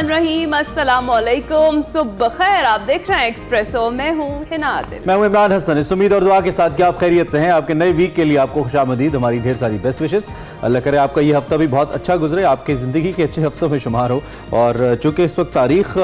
बिस्मिल्लाहिर्रहमानिर्रहीम, अस्सलामुअलैकुम, सुबह खैर। आप देख रहे हैं एक्सप्रेसो, मैं हूँ हिना आदिल। मैं हूँ इमरान हसन। इस उम्मीद और दुआ के साथ कि आप खैरियत से हैं। आपके नए वीक के लिए आपको खुशामदीद, हमारी ढेर सारी बेस्ट विशेस। अल्लाह करे आपका ये हफ्ता भी बहुत अच्छा गुजरे, आपकी ज़िंदगी के अच्छे हफ्तों में शुमार हो। और चूँकि इस वक्त तारीख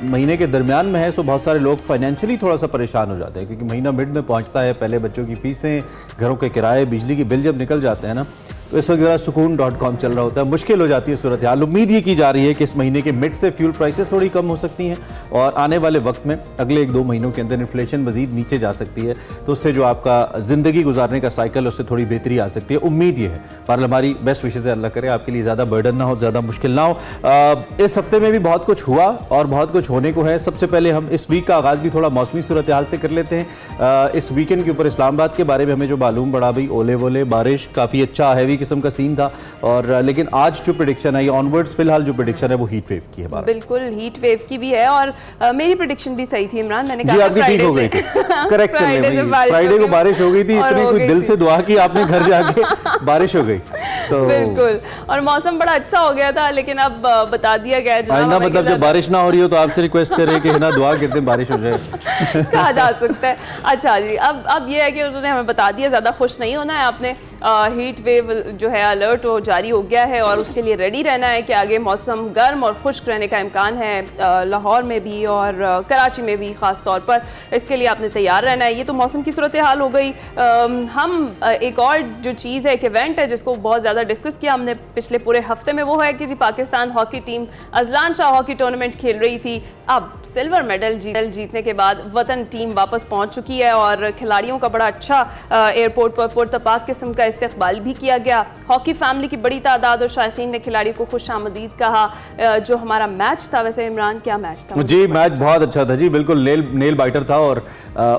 महीने के दरमियान में है, सो बहुत सारे लोग फाइनेंशियली थोड़ा सा परेशान हो जाते हैं, क्योंकि महीना मिड में पहुँचता है, पहले बच्चों की फ़ीसें, घरों के किराए, बिजली की बिल जब निकल जाते हैं ना, तो इस वक्त ज़रा सुकून.com चल रहा होता है, मुश्किल हो जाती है सूरत हाल। उम्मीद ये की जा रही है कि इस महीने के मिड से फ्यूल प्राइसेस थोड़ी कम हो सकती हैं और आने वाले वक्त में अगले 1-2 महीनों के अंदर इन्फ्लेशन मजीद नीचे जा सकती है, तो उससे जो आपका ज़िंदगी गुजारने का साइकिल, उससे थोड़ी बेहतरी आ सकती है। उम्मीद ये है, पर हमारी बेस्ट विशेज़ है, अल्लाह करे आपके लिए ज़्यादा बर्डन ना हो, ज़्यादा मुश्किल ना हो। इस हफ्ते में भी बहुत कुछ हुआ और बहुत कुछ होने को है। सबसे पहले हम इस वीक का आगाज़ भी थोड़ा मौसमी सूरत हाल से कर लेते हैं। इस वीकेंड के ऊपर इस्लामाबाद के बारे में हमें जो मालूम पड़ा, भाई ओले वोले, बारिश, काफ़ी अच्छा हैवी किस्म का सीन था। और लेकिन आज जो प्रेडिक्शन है, ऑनवर्ड्स फिलहाल जो प्रेडिक्शन है वो हीट वेव की है। बिल्कुल हीट वेव की भी है और मेरी प्रेडिक्शन भी सही थी इमरान। मैंने कहा आपकी ठीक हो गई थी, करेक्ट कर ले। फ्राइडे को बारिश हो गई थी, इतनी कोई दिल से दुआ की आपने घर जाके, बारिश हो गई तो बिल्कुल। और मौसम बड़ा अच्छा हो गया था, लेकिन अब बता दिया गया है ना, मतलब जब बारिश ना हो रही हो तो आपसे रिक्वेस्ट करें कि ना दुआ करते हैं बारिश हो जाए कहा जा सकता है। अच्छा जी, अब ये है कि उन्होंने हमें बता दिया, ज़्यादा खुश नहीं होना है आपने। हीट वेव जो है अलर्ट वो जारी हो गया है और उसके लिए रेडी रहना है कि आगे मौसम गर्म और खुश्क रहने का इम्कान है, लाहौर में भी और कराची में भी ख़ास तौर पर। इसके लिए आपने तैयार रहना है। ये तो मौसम की सूरत हाल हो गई। हम एक और जो चीज़ है, एक इवेंट है जिसको बहुत ज़्यादा डिस्कस किया हमने पिछले पूरे हफ्ते में, वो है कि जी Pakistan hockey team Azlan Shah hockey tournament खेल रही थी। अब सिल्वर मेडल जीतने के बाद वतन टीम वापस पहुँच चुकी है और खिलाड़ियों का बड़ा अच्छा एयरपोर्ट पर पुरतपाक किस्म का इस्तकबाल भी किया गया। हॉकी फैमिली की बड़ी तादाद और शायकीन ने खिलाड़ियों को खुशामदीद कहा। जो हमारा मैच था, वैसे इमरान क्या मैच था? जी मैच बहुत अच्छा था जी, बिल्कुल नेल बाइटर था और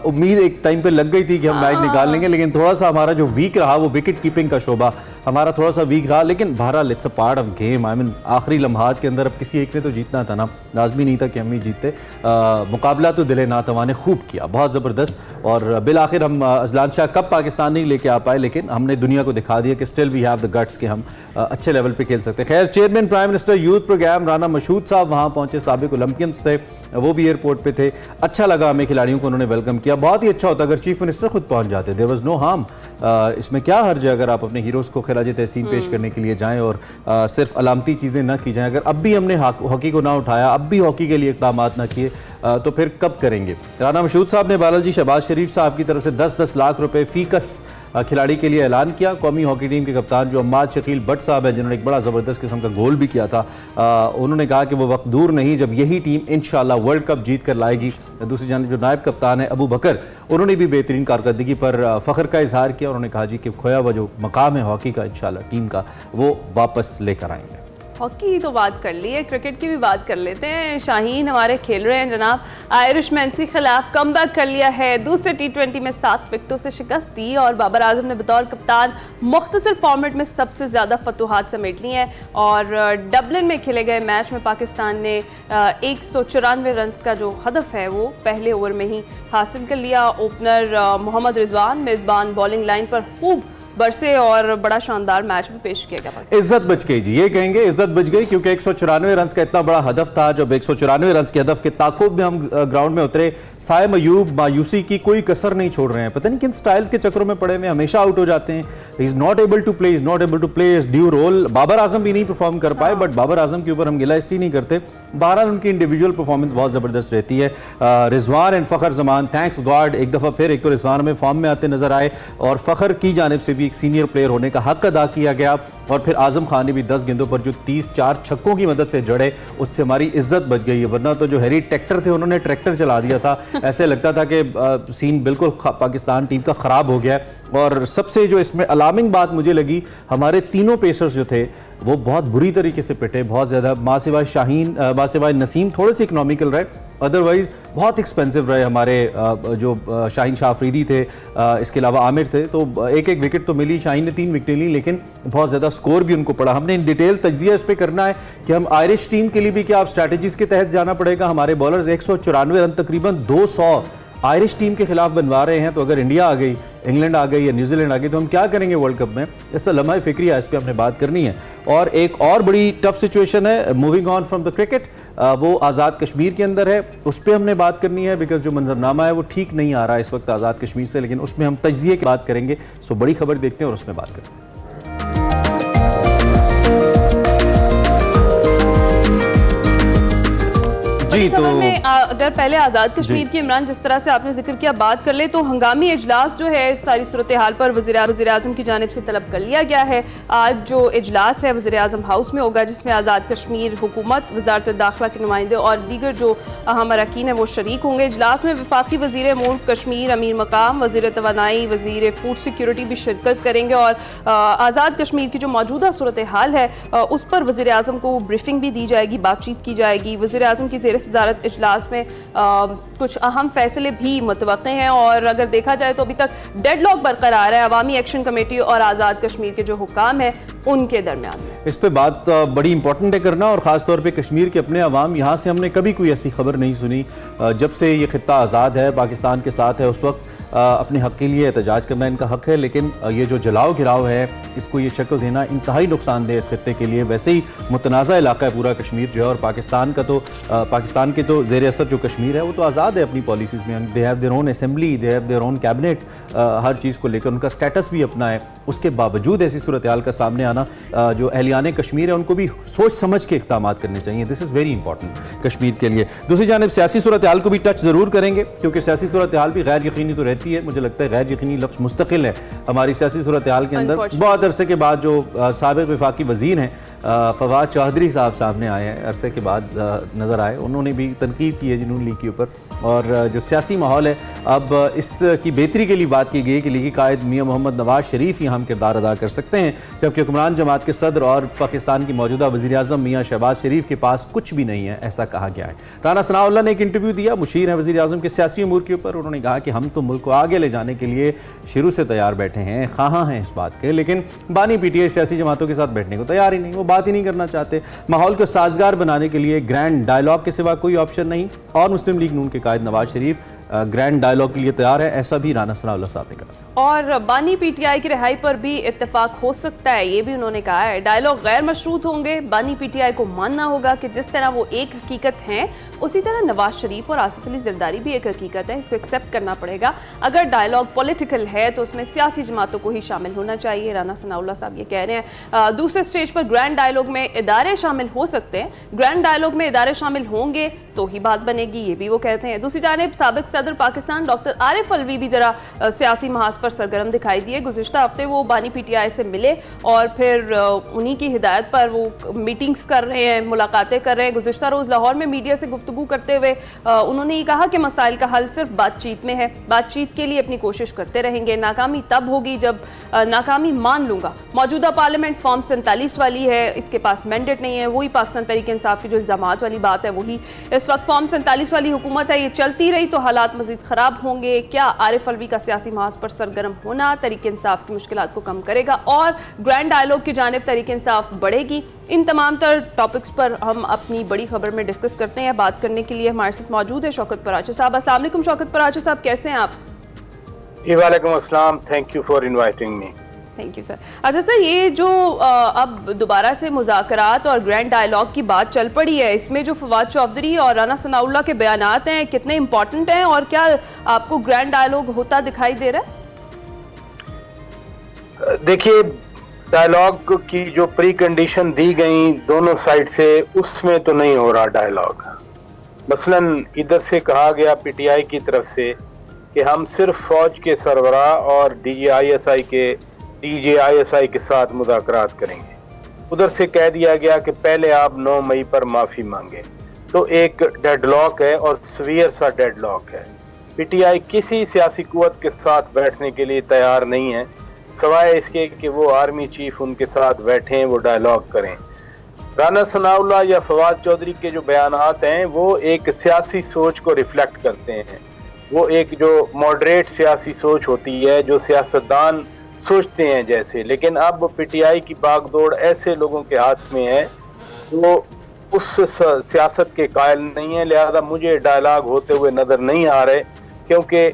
उम्मीद एक टाइम पे लग गई थी कि हम मैच निकाल लेंगे, लेकिन थोड़ा सा हमारा जो वीक रहा वो विकेट कीपिंग का शोबा हमारा थोड़ा सा वीक रहा। लेकिन बहरहाल it's a part of game. I mean आखिरी लम्हात के अंदर अब किसी एक ने तो जीतना था ना, लाजमी नहीं था कि हम ही जीतते। मुकाबला तो दिले नातवा ने खूब किया, बहुत ज़बरदस्त। और बिल आखिर हम अजलान शाह कप पाकिस्तान नहीं लेके आ पाए, लेकिन हमने दुनिया को दिखा दिया कि still we have the guts कि हम अच्छे लेवल पे खेल सकते हैं। खैर, chairman prime minister youth programme Rana Mashhood sahab वहाँ पहुँचे, साबिक ओलंपियंस थे, वो भी एयरपोर्ट पे थे। अच्छा लगा हमें, खिलाड़ियों को उन्होंने वेलकम किया। बहुत ही अच्छा होता अगर चीफ मिनिस्टर खुद पहुँच जाते, देयर वाज नो हार्म। इसमें क्या हर्ज है अगर आप अपने हीरोज़ को खिराज तहसीन पेश करने के लिए जाएँ और सिर्फ अलामती चीज़ें ना की जाएँ। अगर अब भी हमने हॉकी को ना उठाया, अब भी हॉकी के लिए इक़दाम ना किए, तो फिर कब करेंगे? राना मशहूद साहब ने बालाजी शहबाज शरीफ साहब की तरफ से 10-10 लाख रुपए फीकस खिलाड़ी के लिए ऐलान किया। कौमी हॉकी टीम के कप्तान जो अम्माद शकील भट्ट साहब हैं, जिन्होंने एक बड़ा ज़बरदस्त किस्म का गोल भी किया था, उन्होंने कहा कि वो वक्त दूर नहीं जब यही टीम इंशाल्लाह वर्ल्ड कप जीत कर लाएगी। दूसरी जानिब जो नायब कप्तान है अबू बकर, उन्होंने भी बेहतरीन कारकर्दगी पर फ़ख्र का इजहार किया। उन्होंने कहा जी कि खोया हुआ जो मकाम है हॉकी का इंशाल्लाह टीम का, वो वापस लेकर आएंगे। हॉकी तो बात कर ली है, क्रिकेट की भी बात कर लेते हैं। शाहीन हमारे खेल रहे हैं जनाब, आयरिशमैन के खिलाफ कमबैक कर लिया है। दूसरे T20 में 7 विकेटों से शिकस्त दी और बाबर आजम ने बतौर कप्तान मुख्तसर फॉर्मेट में सबसे ज़्यादा फतुहात समेट ली हैं। और डबलिन में खेले गए मैच में पाकिस्तान ने 194 रन का जो हदफ है वो पहले ओवर में ही हासिल कर लिया। ओपनर मोहम्मद रिजवान मेज़बान बॉलिंग लाइन पर खूब बरसे और बड़ा शानदार मैच भी पेश किया गया। इज्जत बच गई जी, ये कहेंगे इज्जत बच गई, क्योंकि 194 रन का इतना बड़ा हदफ था। जब 194 रन के हदफ के ताकुब में हम ग्राउंड में उतरे, साइम अयूब मायूसी की कोई कसर नहीं छोड़ रहे हैं। पता नहीं किन स्टाइल्स के चक्रों में पड़े हुए, हमेशा आउट हो जाते हैं। He is not able to play his due role. Babar Azam भी नहीं परफॉर्म कर पाए, बट बाबर आजम के ऊपर हम गिला इसलिए नहीं करते, बहरहाल उनकी इंडिविजुअल परफॉर्मेंस बहुत ज़बरदस्त रहती है। Rizwan and Fakhar Zaman, thanks God, एक दफ़ा फिर एक तो रिजवान में फॉर्म में आते नजर आए और फ़खर की जानिब से भी एक सीनियर प्लेयर होने का हक अदा किया गया। और फिर आजम खान ने भी 10 गेंदों पर जो 30-4 छक्कों की मदद से जड़े, उससे हमारी इज्जत बच गई है। वरना तो जो हैरी ट्रैक्टर थे, उन्होंने ट्रैक्टर चला दिया था, ऐसे लगता था कि सीन बिल्कुल पाकिस्तान टीम का ख़राब हो गया। और सबसे जो इसमें अलार्मिंग बात मुझे लगी, हमारे तीनों पेसर्स जो थे वो बहुत बुरी तरीके से पिटे, बहुत ज़्यादा। मासिवाय शाहीन, मासिवाय नसीम थोड़े से इकोनॉमिकल रहे, अदरवाइज बहुत एक्सपेंसिव रहे हमारे जो शाहीन शाह अफरीदी थे, इसके अलावा आमिर थे। तो एक विकेट तो मिली, शाहीन ने 3 विकेटें ली, लेकिन बहुत ज़्यादा स्कोर भी उनको पड़ा। हमने इन डिटेल तज्जिया इस पर करना है कि हम आयरिश टीम के लिए भी क्या आप स्ट्रैटेजीज़ के तहत जाना पड़ेगा। हमारे बॉलर्स 194 रन, तकरीबन 200 आयरिश टीम के खिलाफ बनवा रहे हैं। तो अगर इंडिया आ गई, इंग्लैंड आ गई या न्यूजीलैंड आ गई, तो हम क्या करेंगे वर्ल्ड कप में? इससे लम्हा फिक्री है, इस पर हमने बात करनी है। और एक और बड़ी टफ सिचुएशन है, moving on from the cricket, वो आज़ाद कश्मीर के अंदर है, उस पर हमने बात करनी है बिकॉज जो मंजरनामा है वो ठीक नहीं आ रहा है इस वक्त आज़ाद कश्मीर से, लेकिन उसमें हम तज्जिए की बात करेंगे। सो बड़ी खबर देखते हैं और उसमें बात करते हैं। जी, तो में अगर पहले आज़ाद कश्मीर की इमरान जिस तरह से आपने जिक्र किया बात कर ले तो हंगामी इजलास जो है सारी सूरत हाल पर वज़ीर आज़म की जानिब से तलब कर लिया गया है। आज जो इजलास है वज़ीर आज़म हाउस में होगा जिसमें आज़ाद कश्मीर हुकूमत, वज़ारत दाखिला के नुमाइंदे और दीगर जो अहम अरकान हैं वो शरीक होंगे। इजलास में वफाकी वज़ीर मुल्क कश्मीर अमीर मकाम, वज़ीर तवानाई, वज़ीर फूड सिक्योरिटी भी शिरकत करेंगे और आज़ाद कश्मीर की जो मौजूदा सूरत हाल है उस पर वज़ीर आज़म को ब्रीफिंग भी दी जाएगी, बातचीत की जाएगी। वज़ीर आज़म की ज़ेर सदारत इजलास में कुछ अहम फैसले भी मुतवक्के हैं और अगर देखा जाए तो अभी तक डेडलॉक बरकरार है अवामी एक्शन कमेटी और आज़ाद कश्मीर के जो हुक्काम हैं उनके दरमियान में। इस पे बात बड़ी इंपॉर्टेंट है करना, और ख़ास तौर पे कश्मीर के अपने अवाम, यहाँ से हमने कभी कोई ऐसी खबर नहीं सुनी जब से ये खित्ता आज़ाद है, पाकिस्तान के साथ है, उस वक्त अपने हक़ के लिए एहतजाज करना इनका हक़ है, लेकिन ये जो जलाओ गिराव है इसको ये शक्ल देना इंतहाई नुकसानदेह इस खित्ते के लिए। वैसे ही मुतनाज़ा इलाका है पूरा कश्मीर जो है, और पाकिस्तान के तो ज़ेर असर जो कश्मीर है वो तो आज़ाद है अपनी पॉलिसीज़ में। They have their own assembly, they have their own cabinet, हर चीज़ को लेकर उनका स्टेटस भी अपना है। उसके बावजूद ऐसी सूरत हाल का सामने आना, जो अहलियान कश्मीर है उनको भी सोच समझ के इक़दाम करने चाहिए। This is very important Kashmir के लिए। दूसरी जानिब सियासी सूरत हाल को भी टच ज़रूर करेंगे क्योंकि सियासी सूरत हाल भी गैर यकीनी तो रहती है। मुझे लगता है गैर यकीनी लफ्ज़ मुस्तकिल है हमारी सियासी सूरत हाल के अंदर। बहुत अरसे के बाद जो साबिक़ वफाकी वज़ीर हैं फवाद चौधरी साहब सामने आए हैं, अरसे के बाद नज़र आए, उन्होंने भी तनकीद की है जनून लीग के ऊपर। और जो सियासी माहौल है अब इसकी बेहतरी के लिए बात की गई कि लीगी कायद मियां मोहम्मद नवाज शरीफ ही अहम किरदार अदा कर सकते हैं, जबकि हुक्मरान जमात के सदर और पाकिस्तान की मौजूदा वज़ीर आज़म मियां शहबाज शरीफ के पास कुछ भी नहीं है, ऐसा कहा गया है। राना सनाउल्लाह ने एक इंटरव्यू दिया, मुशीर हैं वज़ीर आज़म के सियासी अमूर के ऊपर। उन्होंने कहा कि हम तो मुल्क को आगे ले जाने के लिए शुरू से तैयार बैठे हैं, ख़्वाहां हैं इस बात के, लेकिन बानी PTI सियासी जमातों के साथ बैठने को तैयार ही नहीं, वो बात ही नहीं करना चाहते। माहौल को साजगार बनाने के लिए ग्रैंड डायलॉग के सिवा कोई ऑप्शन नहीं, और मुस्लिम लीग नून के कायद नवाज शरीफ ग्रैंड डायलॉग के लिए तैयार है, ऐसा भी राना सनाउल्लाह साहब ने कहा। और बानी PTI की रिहाई पर भी इत्तेफाक हो सकता है, ये भी उन्होंने कहा है। डायलॉग गैर मशरूत होंगे, बानी PTI को मानना होगा कि जिस तरह वो एक हकीकत हैं उसी तरह नवाज शरीफ और आसिफ अली जरदारी भी एक हकीकत है, इसको एक्सेप्ट करना पड़ेगा। अगर डायलॉग पॉलिटिकल है तो उसमें सियासी जमातों को ही शामिल होना चाहिए, राना सनाउल्लाह साहब ये कह रहे हैं। दूसरे स्टेज पर ग्रैंड डायलॉग में इदारे शामिल हो सकते हैं, ग्रैंड डायलॉग में इदारे शामिल होंगे तो ही बात बनेगी, ये भी वो कहते हैं। दूसरी जानिब साबिक सदर पाकिस्तान डॉक्टर आरिफ अलवी भी जरा सियासी महाज पर सरगर्म दिखाई दिए। गुज़िश्ता हफ्ते वो बानी PTI से मिले और फिर उन्हीं की हिदायत पर वो मीटिंग्स कर रहे हैं, मुलाकातें कर रहे हैं। गुज़िश्ता रोज़ लाहौर में मीडिया से गुफ्तगू करते हुए उन्होंने ये कहा कि मसाइल का हल सिर्फ बातचीत में है, बातचीत के लिए अपनी कोशिश करते रहेंगे, नाकामी तब होगी जब नाकामी मान लूँगा। मौजूदा पार्लियामेंट फॉर्म 47 वाली है, इसके पास मैंडेट नहीं है, वही पाकिस्तान तहरीक इंसाफ की जो इल्ज़ामात वाली बात है वही इस वक्त फॉर्म 47 वाली हुकूमत है। ये चलती रही तो हालात मजीद ख़राब होंगे। क्या आरिफ अलवी का सियासी महाज पर सरगर्म होना तहरीक इंसाफ की मुश्किलात को कम करेगा और ग्रैंड डायलॉग की जानिब तहरीक इंसाफ बढ़ेगी? इन तमाम तर टॉपिक्स पर हम अपनी बड़ी खबर में डिस्कस करते हैं। बात करने के लिए हमारे साथ मौजूद है शौकत पराचो साहब। अस्सलाम वालेकुम शौकत पराचो साहब, कैसे हैं आप? वालेकुम अस्सलाम, thank you for inviting me. Thank you sir. अच्छा सर, ये जो अब दोबारा से मुज़ाकरात और ग्रैंड डायलॉग की बात चल पड़ी है, इसमें जो फवाद चौधरी और राना सनाउल्लाह के बयानात हैं कितने इंपॉर्टेंट हैं और क्या आपको ग्रैंड डायलॉग होता दिखाई दे रहा है? देखिए, डायलॉग की जो प्री कंडीशन दी गई दोनों साइड से, उसमें तो नहीं हो रहा डायलॉग। मसलन इधर से कहा गया PTI की तरफ से कि हम सिर्फ फौज के सरबराह और DJISI के साथ मुज़ाकरात करेंगे। उधर से कह दिया गया कि पहले आप 9 मई पर माफ़ी मांगे। तो एक डेडलॉक है और सीवियर सा डेडलॉक है। PTI किसी सियासी कुव्वत के साथ बैठने के लिए तैयार नहीं है, सवाए इसके कि वो आर्मी चीफ उनके साथ बैठें, वो डायलॉग करें। राना सनाउल्लाह या फवाद चौधरी के जो बयानात हैं वो एक सियासी सोच को रिफ्लेक्ट करते हैं। वो एक जो मॉडरेट सियासी सोच होती है, जो सियासतदान सोचते हैं जैसे। लेकिन अब PTI की बागदौड़ ऐसे लोगों के हाथ में है वो उस सियासत के कायल नहीं है, लिहाजा मुझे डायलॉग होते हुए नजर नहीं आ रहे, क्योंकि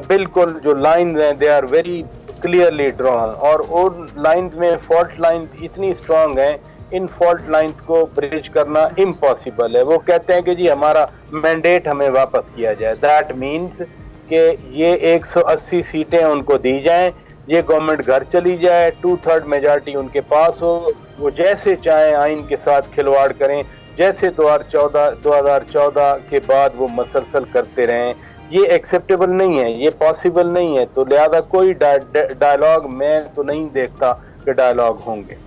बिल्कुल जो लाइन हैं they are very clearly drawn, और उन लाइन में फॉल्ट लाइन इतनी स्ट्रांग है इन फॉल्ट लाइंस को ब्रिज करना इम्पॉसिबल है। वो कहते हैं कि जी हमारा मैंडेट हमें वापस किया जाए। दैट मीन्स कि ये 180 सीटें उनको दी जाएं, ये गवर्नमेंट घर चली जाए, 2/3 मेजॉरिटी उनके पास हो, वो जैसे चाहें आइन के साथ खिलवाड़ करें, जैसे 2014 के बाद वो मसलसल करते रहें। ये एक्सेप्टेबल नहीं है, ये पॉसिबल नहीं है। तो लिहाजा कोई डायलॉग मैं तो नहीं देखता कि डायलॉग होंगे।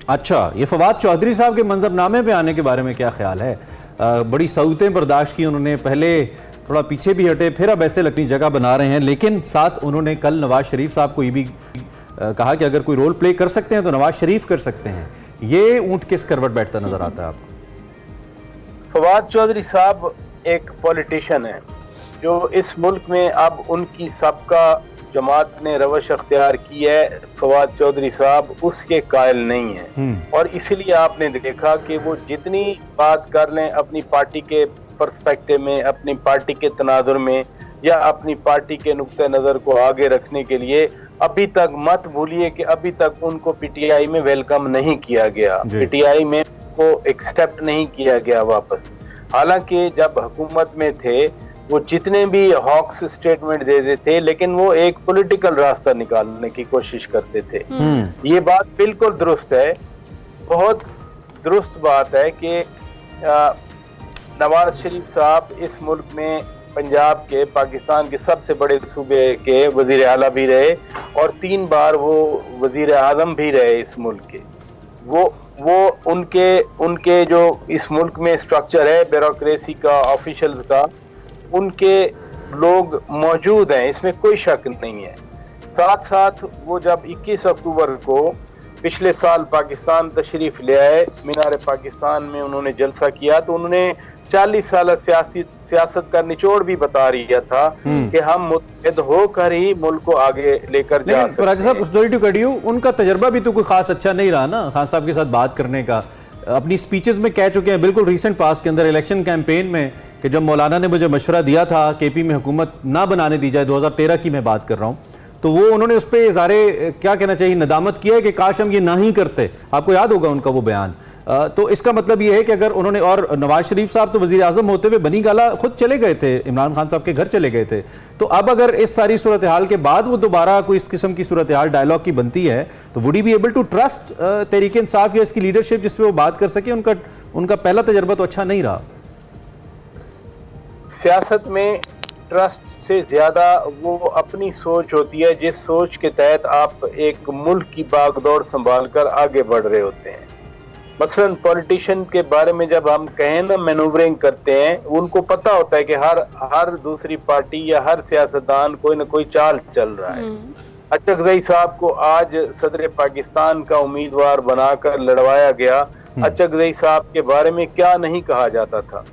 अच्छा, ये फवाद चौधरी साहब के मंजरनामे पे आने के बारे में क्या ख्याल है? बड़ी सऊतें बर्दाश्त की उन्होंने, पहले थोड़ा पीछे भी हटे, फिर अब ऐसे अपनी जगह बना रहे हैं, लेकिन साथ उन्होंने कल नवाज शरीफ साहब को ये भी कहा कि अगर कोई रोल प्ले कर सकते हैं तो नवाज शरीफ कर सकते हैं। ये ऊंट किस करवट बैठता नजर आता है आपको? फवाद चौधरी साहब एक पॉलिटिशियन है जो इस मुल्क में अब उनकी सबका जमात ने रवश अख्तियार की है। फवाद चौधरी साहब उसके कायल नहीं है और इसलिए आपने देखा कि वो जितनी बात कर लें अपनी पार्टी के पर्सपेक्टिव में, अपनी पार्टी के तनाजुर में या अपनी पार्टी के नुक्ते नज़र को आगे रखने के लिए, अभी तक मत भूलिए कि अभी तक उनको पीटीआई में वेलकम नहीं किया गया, पीटीआई में को एक्सेप्ट नहीं किया गया वापस। हालांकि जब हुकूमत में थे वो जितने भी हॉक्स स्टेटमेंट देते थे, लेकिन वो एक पॉलिटिकल रास्ता निकालने की कोशिश करते थे। ये बात बिल्कुल दुरुस्त है, बहुत दुरुस्त बात है कि नवाज शरीफ साहब इस मुल्क में पंजाब के, पाकिस्तान के सबसे बड़े सूबे के वजीर आला भी रहे और 3 बार वो वजीर आजम भी रहे इस मुल्क के। वो उनके जो इस मुल्क में स्ट्रक्चर है ब्यूरोक्रेसी का, ऑफिशियल्स का, उनके लोग मौजूद हैं, इसमें कोई शक नहीं है। साथ साथ वो जब 21 अक्टूबर को पिछले साल पाकिस्तान तशरीफ ले आए, मीनार पाकिस्तान में उन्होंने जलसा किया, तो उन्होंने 40 साल सियासत का निचोड़ भी बता रहा था कि हम मुत्तहिद होकर ही मुल्क को आगे लेकर जा सकते हैं। राजा साहब, सॉरी टू कट यू, उनका तजर्बा भी तो कोई खास अच्छा नहीं रहा ना खान साहब के साथ बात करने का। अपनी स्पीचेस में कह चुके हैं बिल्कुल रिसेंट पास के अंदर इलेक्शन कैंपेन में कि जब मौलाना ने मुझे मशवरा दिया था केपी में हुकूमत ना बनाने दी जाए, 2013 की मैं बात कर रहा हूँ, तो वो उन्होंने उस पर इज़ारे क्या कहना चाहिए नदामत किया है कि काश हम ये ना ही करते। आपको याद होगा उनका वो बयान। तो इसका मतलब ये है कि अगर उन्होंने, और नवाज शरीफ साहब तो वजीर आजम होते हुए बनी गाला खुद चले गए थे, इमरान खान साहब के घर चले गए थे, तो अब अगर इस सारी सूरत हाल के बाद वो दोबारा कोई इस किस्म की सूरत हाल डायलॉग की बनती है तो would he be able to trust Tehreek Insaf या इसकी लीडरशिप जिसमें वो बात कर सके? उनका पहला तजर्बा तो अच्छा नहीं रहा। सियासत में ट्रस्ट से ज्यादा वो अपनी सोच होती है, जिस सोच के तहत आप एक मुल्क की बागडोर संभाल कर आगे बढ़ रहे होते हैं। मसलन पॉलिटिशियन के बारे में जब हम कहें ना मैनूवरिंग करते हैं, उनको पता होता है कि हर दूसरी पार्टी या हर सियासतदान कोई ना कोई चाल चल रहा है। अचकजई साहब को आज सदर पाकिस्तान का उम्मीदवार बनाकर लड़वाया गया। अचकजई साहब के बारे में क्या नहीं कहा जाता था,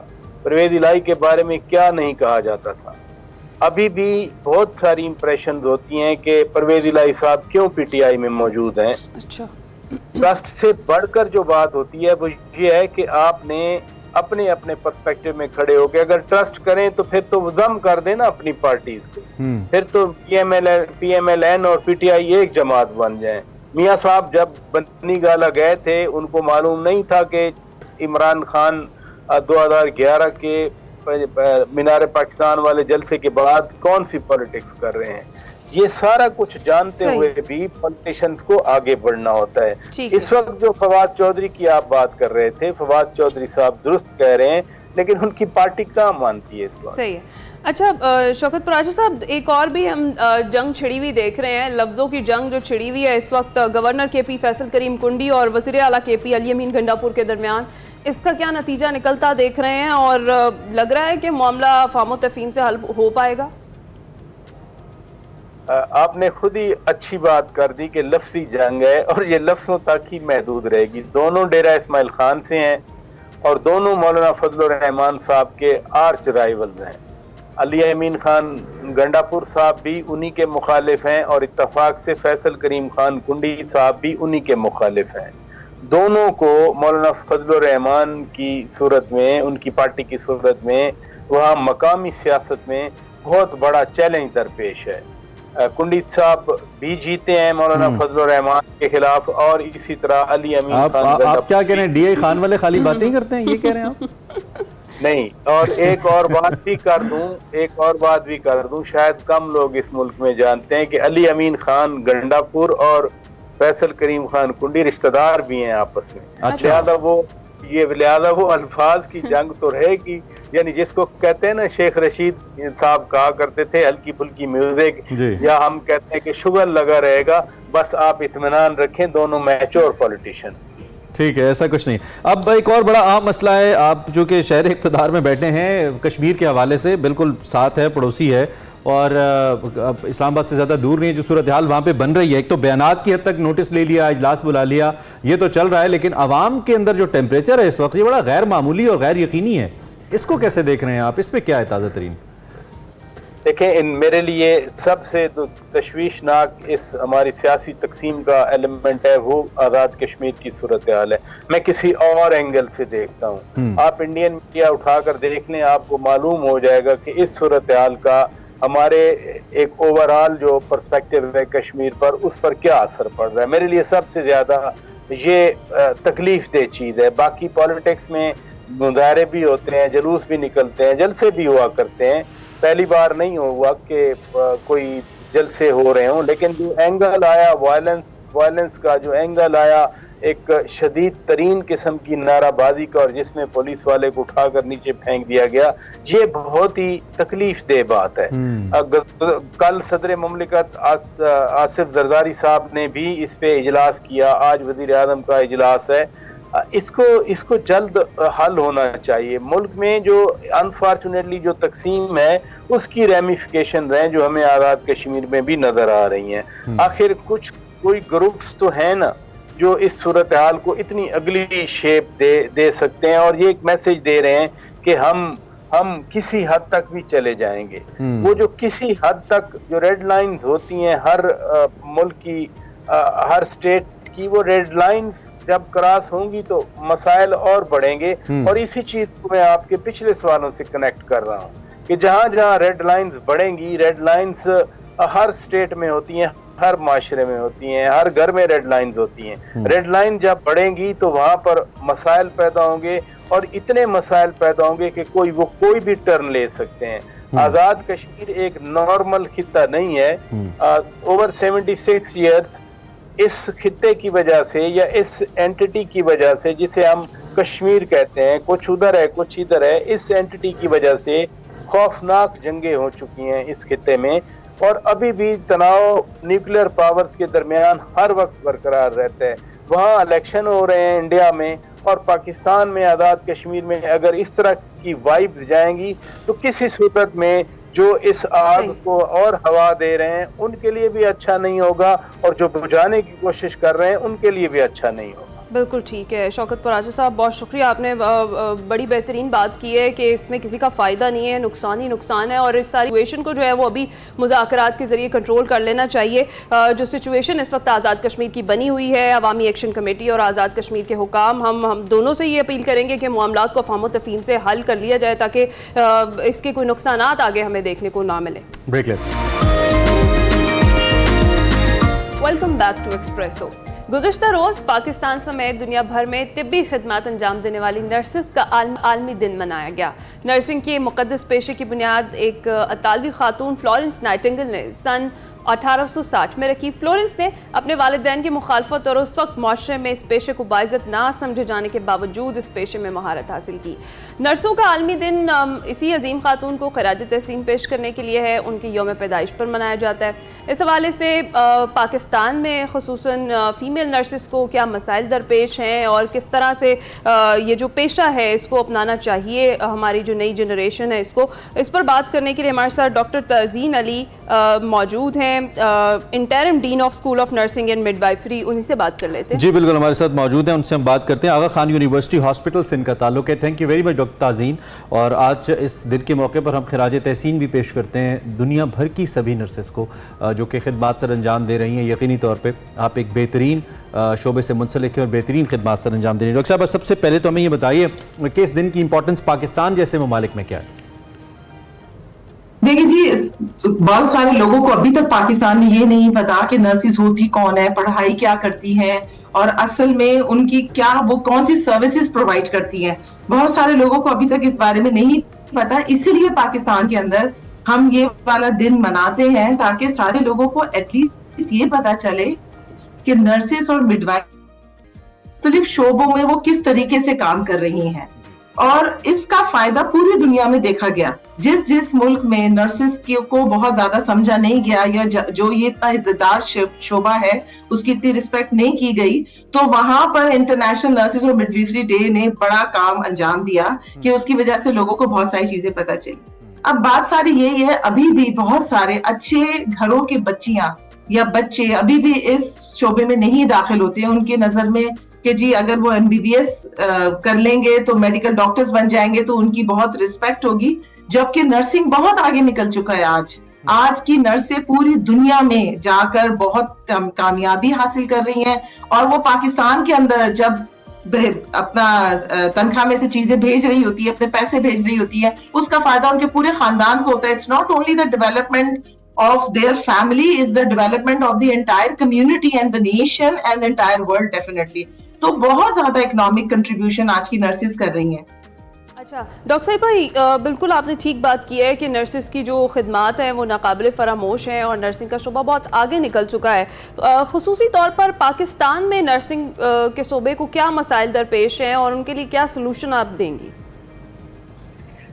परवेज इलाही के बारे में क्या नहीं कहा जाता था। अभी भी बहुत सारी इंप्रेशन होती हैं कि परवेज इलाही साहब क्यों पीटीआई में मौजूद हैं। अच्छा, ट्रस्ट से बढ़कर जो बात होती है वो ये है कि आपने अपने अपने पर्सपेक्टिव में खड़े होकर अगर ट्रस्ट करें तो फिर तो दम कर देना अपनी पार्टीज को, फिर तो पीएमएलएन और पीटीआई एक जमात बन जाए। मियां साहब जब बनी गाला गए थे उनको मालूम नहीं था कि इमरान खान 2011 के मीनार पाकिस्तान वाले जलसे के बाद कौन सी पॉलिटिक्स कर रहे हैं। ये सारा कुछ जानते हुए भी पॉलिटिशियंस को आगे बढ़ना होता है। इस वक्त जो फवाद चौधरी की आप बात कर रहे थे, फवाद चौधरी साहब दुरुस्त कह रहे हैं, लेकिन उनकी पार्टी कहाँ मानती है इस वक्त? सही है। अच्छा शौकत पराशर साहब, एक और भी हम जंग छिड़ी हुई देख रहे हैं, लफ्ज़ों की जंग जो छिड़ी हुई है इस वक्त गवर्नर केपी फैसल करीम कुंडी और वज़ीर आला केपी अली अमीन गंडापुर के दरमियान। इसका क्या नतीजा निकलता देख रहे हैं और लग रहा है कि मामला अफ़ाम तफ़हीम से हल हो पाएगा? आपने खुद ही अच्छी बात कर दी कि लफ्ज़ी जंग है और ये लफ्ज़ों तक ही महदूद रहेगी। दोनों डेरा इस्माइल खान से हैं और दोनों मौलाना फजलुर रहमान साहब के आर्च राइवल्स हैं। अली अमीन खान गंडापुर साहब भी उन्हीं के मुखालिफ हैं और इत्तफाक से फैसल करीम खान कुंडी साहब भी उन्हीं के मुखालिफ हैं। दोनों को मौलाना फजलुर रहमान की सूरत में, उनकी पार्टी की सूरत में, वहाँ मकामी सियासत में बहुत बड़ा चैलेंज दरपेश है। कुंडी साहब भी जीते हैं मौलाना फजलुर रहमान के खिलाफ, और इसी तरह अली अमीन आप क्या कह रहे हैं? डीआई खान वाले खाली बातें ही करते हैं, ये कह रहे हैं आप? नहीं, और एक और बात भी कर दूं, शायद कम लोग इस मुल्क में जानते हैं कि अली अमीन खान गंडापुर और फैसल करीम खान कुंडी रिश्तेदार भी हैं आपस में। लिहाजा वो अल्फाज की जंग तो रहेगी, यानी जिसको कहते हैं ना, शेख रशीद साहब कहा करते थे हल्की फुल्की म्यूजिक, या हम कहते हैं कि शुगर लगा रहेगा, बस आप इत्मीनान रखें, दोनों मैच्योर पॉलिटिशियन। ठीक है, ऐसा कुछ नहीं। अब एक और बड़ा अहम मसला है, आप जो कि शहर इक़्तिदार में बैठे हैं, कश्मीर के हवाले से बिल्कुल साथ है, पड़ोसी है, और इस्लामाबाद से ज़्यादा दूर नहीं है। जो सूरत हाल वहाँ पे बन रही है, एक तो बयानात की हद तक नोटिस ले लिया, इजलास बुला लिया, ये तो चल रहा है, लेकिन आवाम के अंदर जो टेम्परेचर है इस वक्त, ये बड़ा गैर मामूली और गैर यकीनी है। इसको कैसे देख रहे हैं आप? इस पर क्या है ताज़ा तरीन? देखें, मेरे लिए सबसे तो तशवीशनाक इस हमारी सियासी तकसीम का एलिमेंट है वो आज़ाद कश्मीर की सूरत हाल है। मैं किसी और एंगल से देखता हूँ। आप इंडियन मीडिया उठाकर देख लें, आपको मालूम हो जाएगा कि इस सूरत हाल का हमारे एक ओवरऑल जो पर्सपेक्टिव है कश्मीर पर, उस पर क्या असर पड़ रहा है। मेरे लिए सबसे ज़्यादा ये तकलीफ दह चीज़ है। बाकी पॉलिटिक्स में मुजाहरे भी होते हैं, जुलूस भी निकलते हैं, जलसे भी हुआ करते हैं, पहली बार नहीं हुआ कि कोई जलसे हो रहे हों, लेकिन जो एंगल आया वायलेंस का, जो एंगल आया एक शदीद तरीन किस्म की नाराबाजी का, और जिसमें पुलिस वाले को उठाकर नीचे फेंक दिया गया, ये बहुत ही तकलीफ दे बात है। कल सदर मुमलिकत आसिफ जरदारी साहब ने भी इस पे इजलास किया, आज वजीर आज़म का इजलास है। इसको जल्द हल होना चाहिए। मुल्क में जो अनफॉर्चुनेटली जो तकसीम है, उसकी रेमिफिकेशन है जो हमें आज़ाद कश्मीर में भी नजर आ रही हैं। आखिर कोई ग्रुप्स तो है ना जो इस सूरत हाल को इतनी अगली शेप दे सकते हैं, और ये एक मैसेज दे रहे हैं कि हम किसी हद तक भी चले जाएंगे। वो जो किसी हद तक जो रेड लाइंस होती हैं हर मुल्क की, हर स्टेट की, वो रेड लाइंस जब क्रॉस होंगी तो मसाइल और बढ़ेंगे। और इसी चीज को मैं आपके पिछले सवालों से कनेक्ट कर रहा हूँ कि जहां जहां रेड लाइंस बढ़ेंगी, रेड लाइंस हर स्टेट में होती हैं, हर माशरे में होती हैं, हर घर में रेड लाइंस होती हैं। रेड लाइन जब बढ़ेंगी तो वहां पर मसाइल पैदा होंगे, और इतने मसाइल पैदा होंगे कि कोई भी टर्न ले सकते हैं। आजाद कश्मीर एक नॉर्मल खित्ता नहीं है। ओवर 76 ईयर्स इस खित्ते की वजह से, या इस एंटिटी की वजह से जिसे हम कश्मीर कहते हैं, कुछ उधर है कुछ इधर है, इस एंटिटी की वजह से खौफनाक जंगें हो चुकी हैं इस खित्ते में, और अभी भी तनाव न्यूक्लियर पावर्स के दरमियान हर वक्त बरकरार रहता है। वहाँ इलेक्शन हो रहे हैं इंडिया में, और पाकिस्तान में आज़ाद कश्मीर में अगर इस तरह की वाइब्स जाएंगी तो किसी सूरत में जो इस आग को और हवा दे रहे हैं उनके लिए भी अच्छा नहीं होगा, और जो बुझाने की कोशिश कर रहे हैं उनके लिए भी अच्छा नहीं होगा। बिल्कुल ठीक है शौकत पराचा साहब, बहुत शुक्रिया, आपने बड़ी बेहतरीन बात की है कि इसमें किसी का फ़ायदा नहीं है, नुकसान ही नुकसान है, और इस सारी सिचुएशन को जो है वो अभी मुज़ाकरात के ज़रिए कंट्रोल कर लेना चाहिए। जो सिचुएशन इस वक्त आज़ाद कश्मीर की बनी हुई है, अवामी एक्शन कमेटी और आज़ाद कश्मीर के हुकाम, हम दोनों से ये अपील करेंगे कि मामलात को फ़हम तफ़हीम से हल कर लिया जाए, ताकि इसके कोई नुकसानात आगे हमें देखने को ना मिले। Welcome back to Expresso. गुज़िश्ता रोज़ पाकिस्तान समेत दुनिया भर में तिब्बी खिदमत अंजाम देने वाली नर्सेस का आलमी दिन मनाया गया। नर्सिंग के मुक़द्दस पेशे की बुनियाद एक इतालवी खातून फ्लोरेंस नाइटिंगेल ने सन 1860 में रखी। फ्लोरेंस ने अपने वालिदैन की मुखालफत और उस वक्त माशरे में इस पेशे को बाइज़्ज़त ना समझे जाने के बावजूद इस पेशे में महारत हासिल की। नर्सों का आलमी दिन इसी अजीम खातून को खराज तहसीन पेश करने के लिए है, उनकी यौम पैदाइश पर मनाया जाता है। इस हवाले से पाकिस्तान में ख़ुसूसन फ़ीमेल नर्सिस को क्या मसाइल दरपेश हैं और किस तरह से ये जो पेशा है इसको अपनाना चाहिए हमारी जो नई जनरेशन है इसको, इस पर बात करने के लिए हमारे साथ डॉक्टर तज़ीन अली मौजूद हैं, interim dean of school of nursing and midwifery, उन्हीं से बात कर लेते हैं। जी बिल्कुल, हमारे साथ मौजूद हैं, उनसे हम बात करते हैं। आगा खान यूनिवर्सिटी हॉस्पिटल से इनका ताल्लुक है। Thank you very much doctor Tazeen. और आज इस दिन के मौके पर हम खिराज तहसीन भी पेश करते हैं दुनिया भर की सभी नर्सेस को जो कि खिदमात सर अंजाम दे रही हैं। यकीनी तौर पर आप एक बेहतरीन शोबे से मुंसलिक हैं और बेहतरीन खिदमात सर अंजाम दे रही हैं। डॉक्टर साहब, सबसे पहले तो हमें ये बताइए कि इस दिन की इंपॉर्टेंस पाकिस्तान जैसे ममालिक में क्या है? देखिए जी, बहुत सारे लोगों को अभी तक पाकिस्तान में ये नहीं पता कि नर्सिस होती कौन है, पढ़ाई क्या करती हैं और असल में उनकी क्या, वो कौन सी सर्विसेज प्रोवाइड करती हैं। बहुत सारे लोगों को अभी तक इस बारे में नहीं पता, इसीलिए पाकिस्तान के अंदर हम ये वाला दिन मनाते हैं ताकि सारे लोगों को एटलीस्ट ये पता चले कि नर्सेस और मिडवाइफ मुख्तलिफ शोबों में वो किस तरीके से काम कर रही हैं और इसका फायदा पूरी दुनिया में देखा गया। जिस जिस मुल्क में नर्सेस को बहुत ज्यादा समझा नहीं गया या जो ये इतना इज्जतदार शोबा है उसकी इतनी रिस्पेक्ट नहीं की गई, तो वहां पर इंटरनेशनल नर्सेस और मिडवाइफरी डे ने बड़ा काम अंजाम दिया कि उसकी वजह से लोगों को बहुत सारी चीजें पता चली। अब बात सारी यही है, अभी भी बहुत सारे अच्छे घरों के बच्चियां या बच्चे अभी भी इस शोबे में नहीं दाखिल होते हैं। उनके नजर में कि जी अगर वो MBBS कर लेंगे तो मेडिकल डॉक्टर्स बन जाएंगे तो उनकी बहुत रिस्पेक्ट होगी, जबकि नर्सिंग बहुत आगे निकल चुका है। आज की नर्सें पूरी दुनिया में जाकर बहुत कामयाबी हासिल कर रही हैं और वो पाकिस्तान के अंदर जब अपना तनख्वाह में से चीजें भेज रही होती है, अपने पैसे भेज रही होती है, उसका फायदा उनके पूरे खानदान को होता है। It's not only the development of their family, is the development of the entire community and the nation and the entire world definitely। तो बहुत ज्यादा इकोनॉमिक कंट्रीब्यूशन आज की नर्सेस कर रही हैं। अच्छा डॉक्टर साहिब भाई, बिल्कुल आपने ठीक बात की है कि नर्सिस की जो खिदमात हैं वो नाकाबिल फरामोश हैं और नर्सिंग का शोबा बहुत आगे निकल चुका है। खुसूसी तौर पर पाकिस्तान में नर्सिंग के शोबे को क्या मसाइल दरपेश हैं और उनके लिए क्या सोल्यूशन आप देंगी?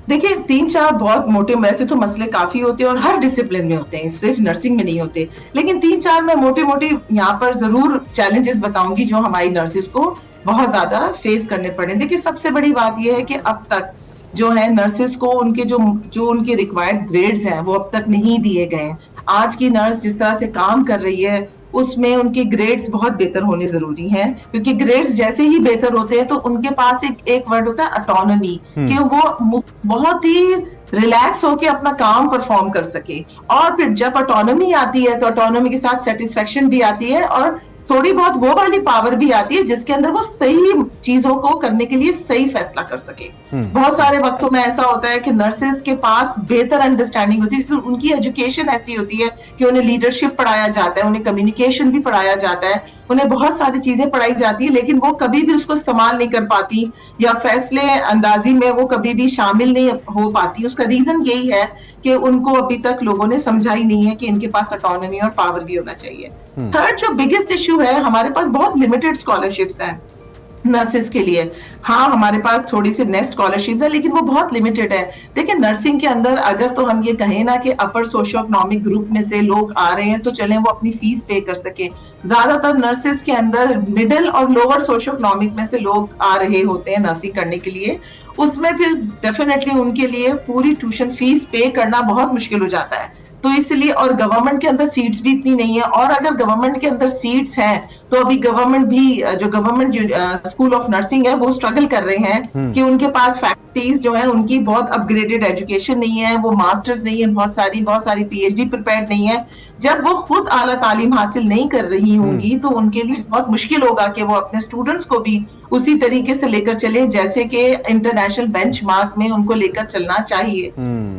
देखिए, 3-4 बहुत मोटे, वैसे तो मसले काफी होते हैं और हर डिसिप्लिन में होते हैं, सिर्फ नर्सिंग में नहीं होते, लेकिन 3-4 मैं मोटे यहाँ पर जरूर चैलेंजेस बताऊंगी जो हमारी नर्सिस को बहुत ज्यादा फेस करने पड़े। देखिए, सबसे बड़ी बात यह है कि अब तक जो है नर्सिस को उनके जो उनके रिक्वायर्ड ग्रेड्स हैं वो अब तक नहीं दिए गए। आज की नर्स जिस तरह से काम कर रही है उसमें उनके ग्रेड्स बहुत बेहतर होने जरूरी हैं, क्योंकि ग्रेड्स जैसे ही बेहतर होते हैं तो उनके पास एक वर्ड होता है ऑटोनॉमी, कि वो बहुत ही रिलैक्स होके अपना काम परफॉर्म कर सके। और फिर जब ऑटोनॉमी आती है तो ऑटोनॉमी के साथ सेटिस्फेक्शन भी आती है और थोड़ी बहुत वो वाली पावर भी आती है जिसके अंदर वो सही चीजों को करने के लिए सही फैसला कर सके। बहुत सारे वक्तों में ऐसा होता है कि नर्सेस के पास बेहतर अंडरस्टैंडिंग होती है क्योंकि उनकी एजुकेशन ऐसी होती है कि उन्हें लीडरशिप पढ़ाया जाता है, उन्हें कम्युनिकेशन भी पढ़ाया जाता है, उन्हें बहुत सारी चीजें पढ़ाई जाती है, लेकिन वो कभी भी उसको इस्तेमाल नहीं कर पाती या फैसले अंदाजी में वो कभी भी शामिल नहीं हो पाती। उसका रीजन यही है कि उनको अभी तक लोगों ने समझा ही नहीं है कि इनके पास ऑटोनॉमी और पावर भी होना चाहिए। थर्ड जो बिगेस्ट इशू है, हमारे पास बहुत लिमिटेड स्कॉलरशिप्स हैं नर्सेस के लिए। हाँ, हमारे पास थोड़ी सी नेस्ट स्कॉलरशिप्स है लेकिन वो बहुत लिमिटेड है। देखिए, नर्सिंग के अंदर अगर तो हम ये कहें ना कि अपर सोशियो इकोनॉमिक ग्रुप में से लोग आ रहे हैं तो चलें वो अपनी फीस पे कर सके। ज्यादातर नर्सेस के अंदर मिडिल और लोअर सोशियो इकोनॉमिक में से लोग आ रहे होते हैं नर्सिंग करने के लिए। उसमें फिर डेफिनेटली उनके लिए पूरी ट्यूशन फीस पे करना बहुत मुश्किल हो जाता है। तो इसलिए, और गवर्नमेंट के अंदर सीट्स भी इतनी नहीं है, और अगर गवर्नमेंट के अंदर सीट्स हैं तो अभी गवर्नमेंट भी, जो गवर्नमेंट स्कूल ऑफ नर्सिंग है वो स्ट्रगल कर रहे हैं कि उनके पास फैकल्टीज जो है उनकी बहुत अपग्रेडेड एजुकेशन नहीं है, वो मास्टर्स नहीं है, बहुत सारी PhD प्रिपेयर्ड नहीं है। जब वो खुद आला तालीम हासिल नहीं कर रही होंगी तो उनके लिए बहुत मुश्किल होगा कि वो अपने स्टूडेंट्स को भी उसी तरीके से लेकर चले जैसे कि इंटरनेशनल बेंचमार्क में उनको लेकर चलना चाहिए।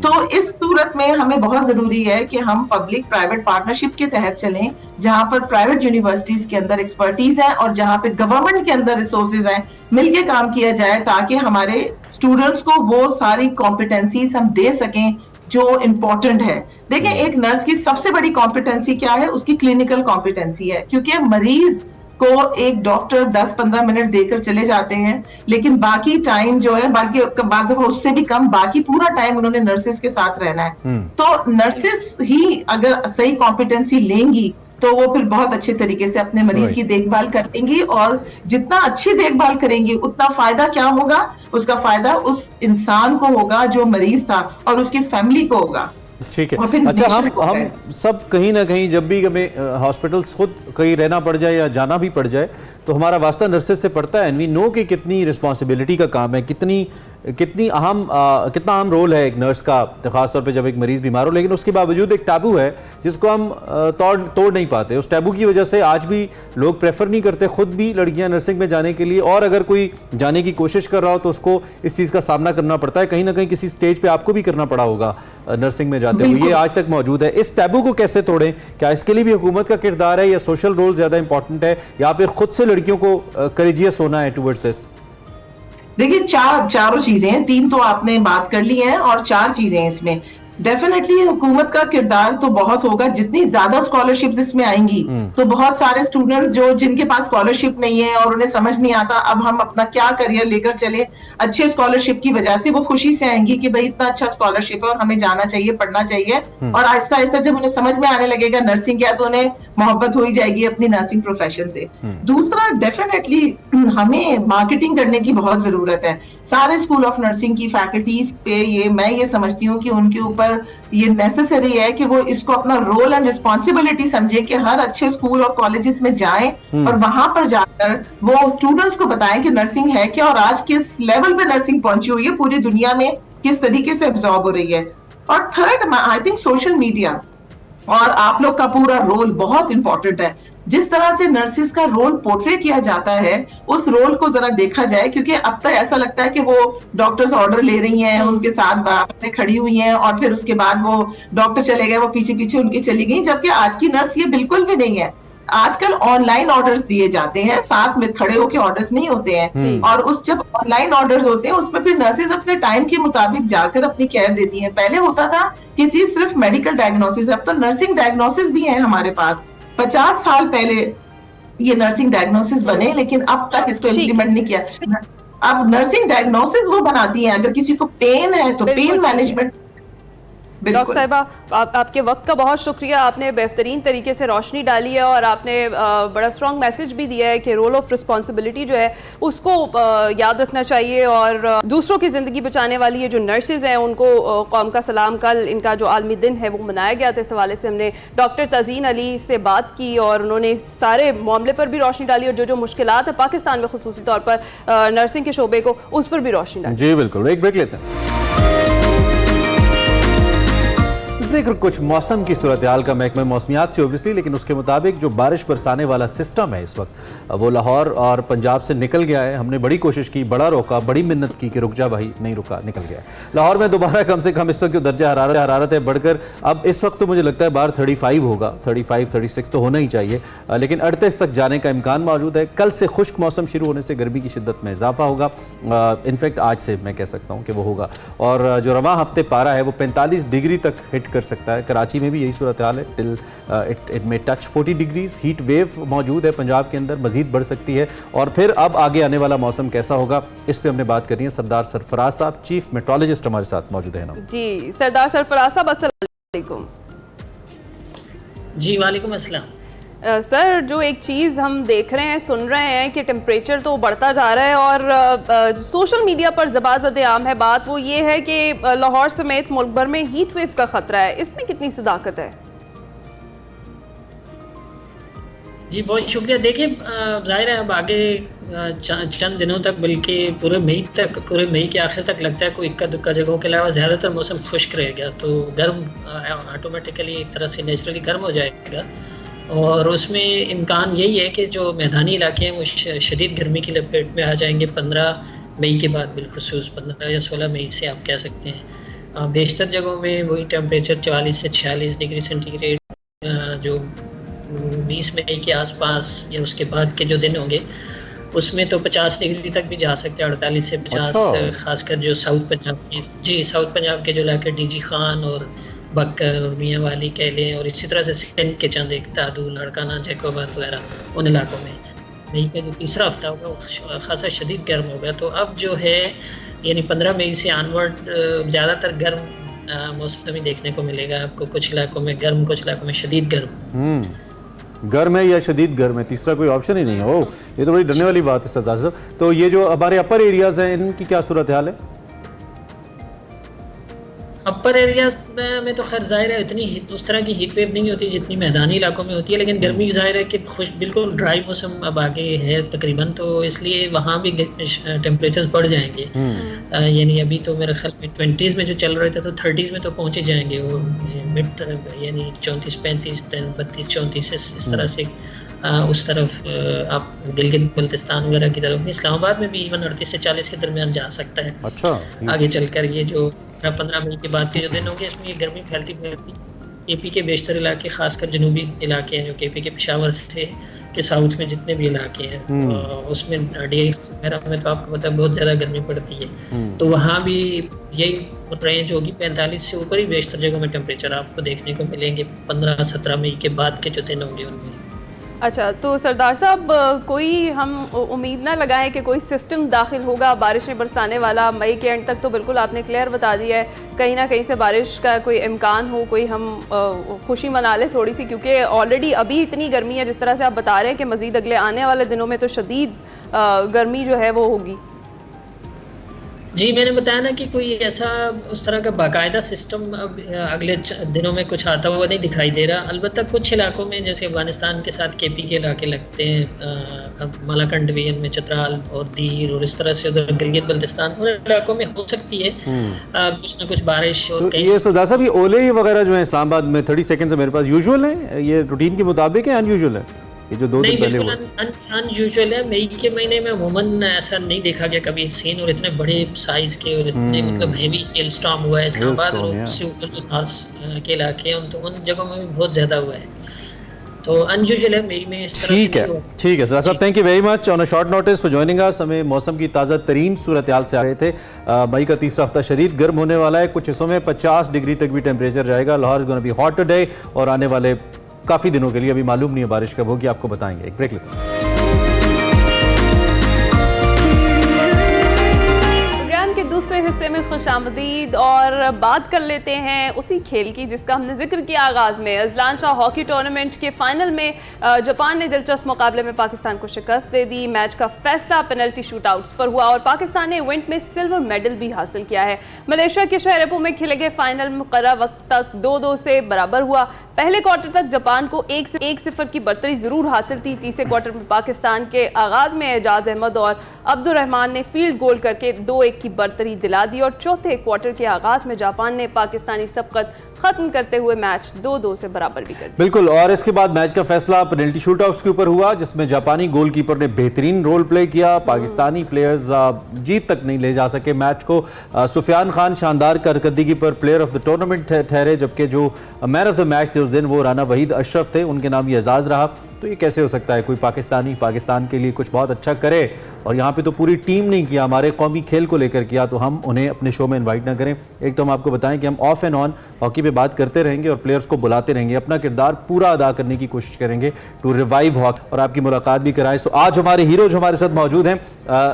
तो इस सूरत में हमें बहुत जरूरी है कि हम पब्लिक प्राइवेट पार्टनरशिप के तहत चलें, जहां पर प्राइवेट यूनिवर्सिटीज के अंदर एक्सपर्टीज है और जहां पे गवर्नमेंट के अंदर रिसोर्सेज हैं, मिलके काम किया जाए ताकि हमारे स्टूडेंट्स को वो सारी कॉम्पिटेंसीज हम दे सकें जो इम्पोर्टेंट है। देखिए, एक नर्स की सबसे बड़ी कॉम्पिटेंसी क्या है? उसकी क्लिनिकल कॉम्पिटेंसी है, क्योंकि मरीज को एक डॉक्टर 10-15 मिनट देकर चले जाते हैं, लेकिन बाकी टाइम जो है, बल्कि उससे भी कम, बाकी पूरा टाइम उन्होंने नर्सेस के साथ रहना है। तो नर्सेस ही अगर सही कॉम्पिटेंसी लेंगी तो वो फिर बहुत अच्छे तरीके से अपने मरीज की देखभाल करेंगी, और जितना अच्छी देखभाल करेंगी उतना फायदा क्या होगा? उसका फायदा उस इंसान को होगा जो मरीज था और उसकी फैमिली को होगा। ठीक है। अच्छा, हम सब कहीं ना कहीं जब भी हमें हॉस्पिटल्स खुद कहीं रहना पड़ जाए या जाना भी पड़ जाए तो हमारा वास्ता नर्सेस से पड़ता है। वी नो कि कितनी रिस्पॉन्सिबिलिटी का काम है, कितनी कितना अहम रोल है एक नर्स का, खासतौर पे जब एक मरीज बीमार हो, लेकिन उसके बावजूद एक टैबू है जिसको हम तोड़ नहीं पाते। उस टैबू की वजह से आज भी लोग प्रेफर नहीं करते खुद भी लड़कियां नर्सिंग में जाने के लिए, और अगर कोई जाने की कोशिश कर रहा हो तो उसको इस चीज़ का सामना करना पड़ता है। कहीं ना कहीं किसी स्टेज पे आपको भी करना पड़ा होगा नर्सिंग में जाते हुए, ये आज तक मौजूद है। इस टैबू को कैसे तोड़ें? क्या इसके लिए भी हुकूमत का किरदार है, या सोशल रोल ज़्यादा इंपॉर्टेंट है, या फिर खुद से लड़कियों को करेजियस होना है टुवर्ड्स दिस? देखिए, चारों चीजें हैं, 3 तो आपने बात कर ली है और 4 चीजें हैं इसमें। डेफिनेटली हुकूमत का किरदार तो बहुत होगा। जितनी ज्यादा स्कॉलरशिप्स इसमें आएंगी तो बहुत सारे स्टूडेंट्स जिनके पास स्कॉलरशिप नहीं है और उन्हें समझ नहीं आता अब हम अपना क्या करियर लेकर चले, अच्छे स्कॉलरशिप की वजह से वो खुशी से आएंगी कि भाई इतना अच्छा स्कॉलरशिप है और हमें जाना चाहिए, पढ़ना चाहिए। और आहिस्ता आहिस्ता जब उन्हें समझ में आने लगेगा नर्सिंग क्या, तो उन्हें मोहब्बत हो ही जाएगी अपनी नर्सिंग प्रोफेशन से। दूसरा, डेफिनेटली हमें मार्केटिंग करने की बहुत जरूरत है। सारे स्कूल ऑफ नर्सिंग की फैकल्टीज पे मैं ये समझती हूँ कि उनके ऊपर ये नेसेसरी है कि वो इसको अपना रोल एंड रिस्पॉन्सिबिलिटी समझे कि हर अच्छे स्कूल और कॉलेजेस में जाएं और वहां पर जाकर वो स्टूडेंट्स को बताएं कि नर्सिंग है क्या और आज किस लेवल पे नर्सिंग पहुंची हुई है, पूरी दुनिया में किस तरीके से एब्जॉर्ब हो रही है। और third, I think social media और आप लोग का पूरा रोल बहुत इंपॉर्टेंट है। जिस तरह से नर्सिस का रोल पोर्ट्रे किया जाता है उस रोल को जरा देखा जाए, क्योंकि अब तक ऐसा लगता है कि वो डॉक्टर्स ऑर्डर ले रही हैं, उनके साथ में खड़ी हुई हैं और फिर उसके बाद वो डॉक्टर चले गए, वो पीछे पीछे उनके चली गई, जबकि आज की नर्स ये बिल्कुल भी नहीं है। आजकल ऑनलाइन ऑर्डर्स दिए जाते हैं, साथ में खड़े होकर ऑर्डर्स नहीं होते हैं। और जब ऑनलाइन ऑर्डर्स होते हैं उसमें फिर नर्सेज अपने टाइम के मुताबिक जाकर अपनी केयर देती हैं। पहले होता था किसी सिर्फ मेडिकल डायग्नोसिस, अब तो नर्सिंग डायग्नोसिस भी है हमारे पास। 50 साल पहले ये नर्सिंग डायग्नोसिस बने, लेकिन अब तक इसको इम्प्लीमेंट नहीं किया। अब नर्सिंग डायग्नोसिस वो बनाती हैं, अगर किसी को पेन है तो पेन मैनेजमेंट। डॉक्टर साहिबा, आपके वक्त का बहुत शुक्रिया। आपने बेहतरीन तरीके से रोशनी डाली है और आपने बड़ा स्ट्रॉन्ग मैसेज भी दिया है कि रोल ऑफ रिस्पॉन्सिबिलिटी जो है उसको याद रखना चाहिए, और दूसरों की ज़िंदगी बचाने वाली ये जो नर्सेज हैं उनको कौम का सलाम। कल इनका जो आलमी दिन है वो मनाया गया था, इस हवाले से हमने डॉक्टर तज़ीन अली से बात की और उन्होंने सारे मामले पर भी रोशनी डाली और जो मुश्किलात है पाकिस्तान में खुसूसी तौर पर नर्सिंग के शोबे को, उस पर भी रोशनी डाली। जी बिल्कुल, एक ब्रेक लेते हैं। जिक्र कुछ मौसम की सूरत हाल का महकमा मौसमियात से ओबियसली, लेकिन उसके मुताबिक जो बारिश बरसाने वाला सिस्टम है इस वक्त वो लाहौर और पंजाब से निकल गया है। हमने बड़ी कोशिश की, बड़ा रोका, बड़ी मिन्नत की कि रुक जा भाई, नहीं रुका, निकल गया। लाहौर में दोबारा कम से कम इस वक्त जो दर्जा हरारत है बढ़कर अब इस वक्त तो मुझे लगता है बाहर 35 होगा, 35-36 तो होना ही चाहिए, लेकिन 38 तक जाने का इम्कान मौजूद है। कल से खुश्क मौसम शुरू होने से गर्मी की शिद्दत में इजाफा होगा, इनफैक्ट आज से मैं कह सकता हूँ कि वो होगा। और जो रवां हफ्ते पारा है वो 45 डिग्री तक हिट कर सकता है। कराची में भी यही सूरत हाल है, टिल इट में टच 40 डिग्रीज। हीट वेव मौजूद है पंजाब के अंदर, मजीद बढ़ सकती है। और फिर अब आगे आने वाला मौसम कैसा होगा इस पे हमने बात करनी है। सरदार सरफराज साहब, चीफ मेट्रोलॉजिस्ट हमारे साथ मौजूद है ना। जी सरदार सरफराज साहब, अस्सलाम वालेकुम। जी वालेकुम अस्सलाम। सर, जो एक चीज़ हम देख रहे हैं, सुन रहे हैं कि टेम्परेचर तो बढ़ता जा रहा है और सोशल मीडिया पर ज़बाज़त आम है बात, वो ये है कि लाहौर समेत मुल्क भर में हीट वेव का ख़तरा है। इसमें कितनी सदाकत है? जी बहुत शुक्रिया। देखिए, जाहिर है अब आगे चंद दिनों तक, बल्कि पूरे मई के आखिर तक लगता है कोई इक्का दुक्का जगहों के अलावा ज़्यादातर मौसम खुश्क रहेगा, तो गर्म ऑटोमेटिकली एक तरह से नेचुरली गर्म हो जाएगा। और उसमें इम्कान यही है कि जो मैदानी इलाके हैं वो शदीद गर्मी की लपेट में आ जाएंगे 15 मई के बाद, बिलखुसूस 15 या 16 मई से आप कह सकते हैं। बेशतर जगहों में वही टेम्परेचर 44 से 46 डिग्री सेंटीग्रेड, जो 20 मई के आसपास या उसके बाद के जो दिन होंगे उसमें तो 50 डिग्री तक भी जा सकते हैं, 48 से 50। खासकर जो साउथ पंजाब के जो इलाके डीजी खान और बक्कर और मियाँ वाली कह लें, और इसी तरह से सिंध के चंद एक तादू, लड़काना, जैकोबाद वगैरह उन इलाकों में मई का जो तीसरा हफ्ता होगा वो खासा शदीद गर्म होगा। तो अब जो है यानी 15 मई से ऑनवर्ड ज़्यादातर गर्म मौसम ही देखने को मिलेगा आपको। कुछ इलाकों में गर्म, कुछ इलाकों में शदीद गर्म। गर्म है या शदीद गर्म है, तीसरा कोई ऑप्शन ही नहीं है। ओह, ये तो बड़ी डरने वाली बात है सरदार साहब। तो ये जो हमारे अपर एरियाज हैं इनकी क्या सूरत हाल है? अब अपर एरियाज में तो खैर जाहिर है इतनी उस तरह की हीट वेव नहीं होती जितनी मैदानी इलाकों में होती है, लेकिन गर्मी जाहिर है कि बिल्कुल ड्राई मौसम अब आगे है तकरीबन, तो इसलिए वहाँ भी टेम्परेचर्स बढ़ जाएंगे। यानी अभी तो मेरे ख्याल में 20s में जो चल रहे थे तो 30s में तो पहुँच ही जाएंगे वो मिड, यानी 34, 35, 32, 34 इस तरह से उस तरफ आप गिलगित बल्तिस्तान वगैरह की तरफ, इस्लामाबाद में भी इवन 38 से 40 के दरमियान जा सकता है। अच्छा, आगे चलकर ये जो 15 मई के बाद के जो दिन होंगे इसमें ये गर्मी फैलती फैलती केपी के बेशतर इलाके, खासकर जनूबी इलाके हैं जो केपी के पेशावर से के साउथ में जितने भी इलाके हैं उसमें DI वगैरह में तो आपको पता है बहुत ज़्यादा गर्मी पड़ती है, तो वहाँ भी यही रेंज होगी 45 से ऊपर ही बेशतर जगहों में टेम्परेचर आपको देखने को मिलेंगे 15-17 मई के बाद के जो दिन होंगे उनमें। अच्छा, तो सरदार साहब कोई हम उम्मीद ना लगाएं कि कोई सिस्टम दाखिल होगा बारिशें बरसाने वाला मई के एंड तक, तो बिल्कुल आपने क्लियर बता दिया है, कहीं ना कहीं से बारिश का कोई इम्कान हो, कोई हम खुशी मना लें थोड़ी सी, क्योंकि ऑलरेडी अभी इतनी गर्मी है जिस तरह से आप बता रहे हैं कि मज़ीद अगले आने वाले दिनों में तो शदीद गर्मी जो है वो होगी। जी, मैंने बताया ना कि कोई ऐसा उस तरह का बाकायदा सिस्टम अब अगले दिनों में कुछ आता हुआ नहीं दिखाई दे रहा। अलबत्ता कुछ इलाकों में जैसे अफगानिस्तान के साथ केपी के इलाके लगते हैं, मालाकंड डिवीजन में चतराल और दीर और इस तरह से उधर गिलगित बल्तिस्तान उन इलाकों में हो सकती है कुछ ना कुछ बारिश। और तो ये सरदार साहब ये ओले वगैरह जो है इस्लामाबाद में 30 सेकंड से मेरे पास यूजुअल है, ये रूटीन के मुताबिक है अनयूजुअल है? ये जो 2 दिन पहले अनयूजुअल है। मई के महीने में अमूमन ऐसा नहीं देखा गया कभी सीन, और इतने बड़े साइज के और इतने मतलब हेवी हेल स्टॉर्म हुआ है इस्लामाबाद और उससे ऊपर जो नॉर्थ के इलाके हैं तो उन जगहों में भी बहुत ज्यादा हुआ है, तो अनयूजुअल है मई में इस तरह। ठीक है सर साहब, thank you very much on a short notice for joining us. हमें मौसम की ताज़ा तरीन सूरत हाल से आ रहे थे। मई का तीसरा हफ्ता शदीद गर्म होने वाला है, कुछ हिस्सों में 50 डिग्री तक भी टेम्परेचर जाएगा। Lahore is gonna be hot today और आने वाले काफ़ी दिनों के लिए अभी मालूम नहीं है बारिश कब होगी, आपको बताएंगे। एक ब्रेक लेते हैं। दूसरे हिस्से में खुशामदीद और बात कर लेते हैं उसी खेल की जिसका हमने जिक्र किया आगाज में। अजलान शाह हॉकी टूर्नामेंट के फाइनल में जापान ने दिलचस्प मुकाबले में पाकिस्तान को शिकस्त दे दी। मैच का फैसला पेनल्टी शूटआउट्स पर हुआ और पाकिस्तान ने इवेंट में सिल्वर मेडल भी हासिल किया है। मलेशिया के शहर एपो में खेले गए फाइनल मुकर्रर वक्त तक 2-2 से बराबर हुआ। पहले क्वार्टर तक जापान को 1-0 की बढ़तरी जरूर हासिल थी। तीसरे क्वार्टर में पाकिस्तान के आगाज में एजाज अहमद और अब्दुल रहमान ने फील्ड गोल करके 2-1 की बढ़तरी दिला दी और चौथे क्वार्टर के आगाज में जापान ने पाकिस्तानी सबकत खत्म करते हुए मैच 2-2 से बराबर भी कर दिया। बिल्कुल, और इसके बाद मैच का फैसला पेनल्टी शूटआउट्स के ऊपर हुआ जिसमें जापानी गोलकीपर ने बेहतरीन रोल प्ले किया। पाकिस्तानी प्लेयर्स जीत तक नहीं ले जा सके मैच को। सुफियान खान शानदार कारकर्दगी पर प्लेयर ऑफ द टूर्नामेंट ठहरे, जबकि जो मैन ऑफ द मैच थे उस दिन वो राना वहीद अशरफ थे, उनके नाम ये एजाज रहा। तो ये कैसे हो सकता है कोई पाकिस्तानी पाकिस्तान के लिए कुछ बहुत अच्छा करे और यहाँ पे तो पूरी टीम नहीं किया, हमारे कौमी खेल को लेकर किया, तो हम उन्हें अपने शो में इनवाइट ना करें। एक तो हम आपको बताएं कि हम ऑफ एंड ऑन हॉकी पे बात करते रहेंगे और प्लेयर्स को बुलाते रहेंगे, अपना किरदार पूरा अदा करने की कोशिश करेंगे टू रिवाइव हॉकी और आपकी मुलाकात भी कराएं। सो आज हमारे हीरो जो हमारे साथ मौजूद हैं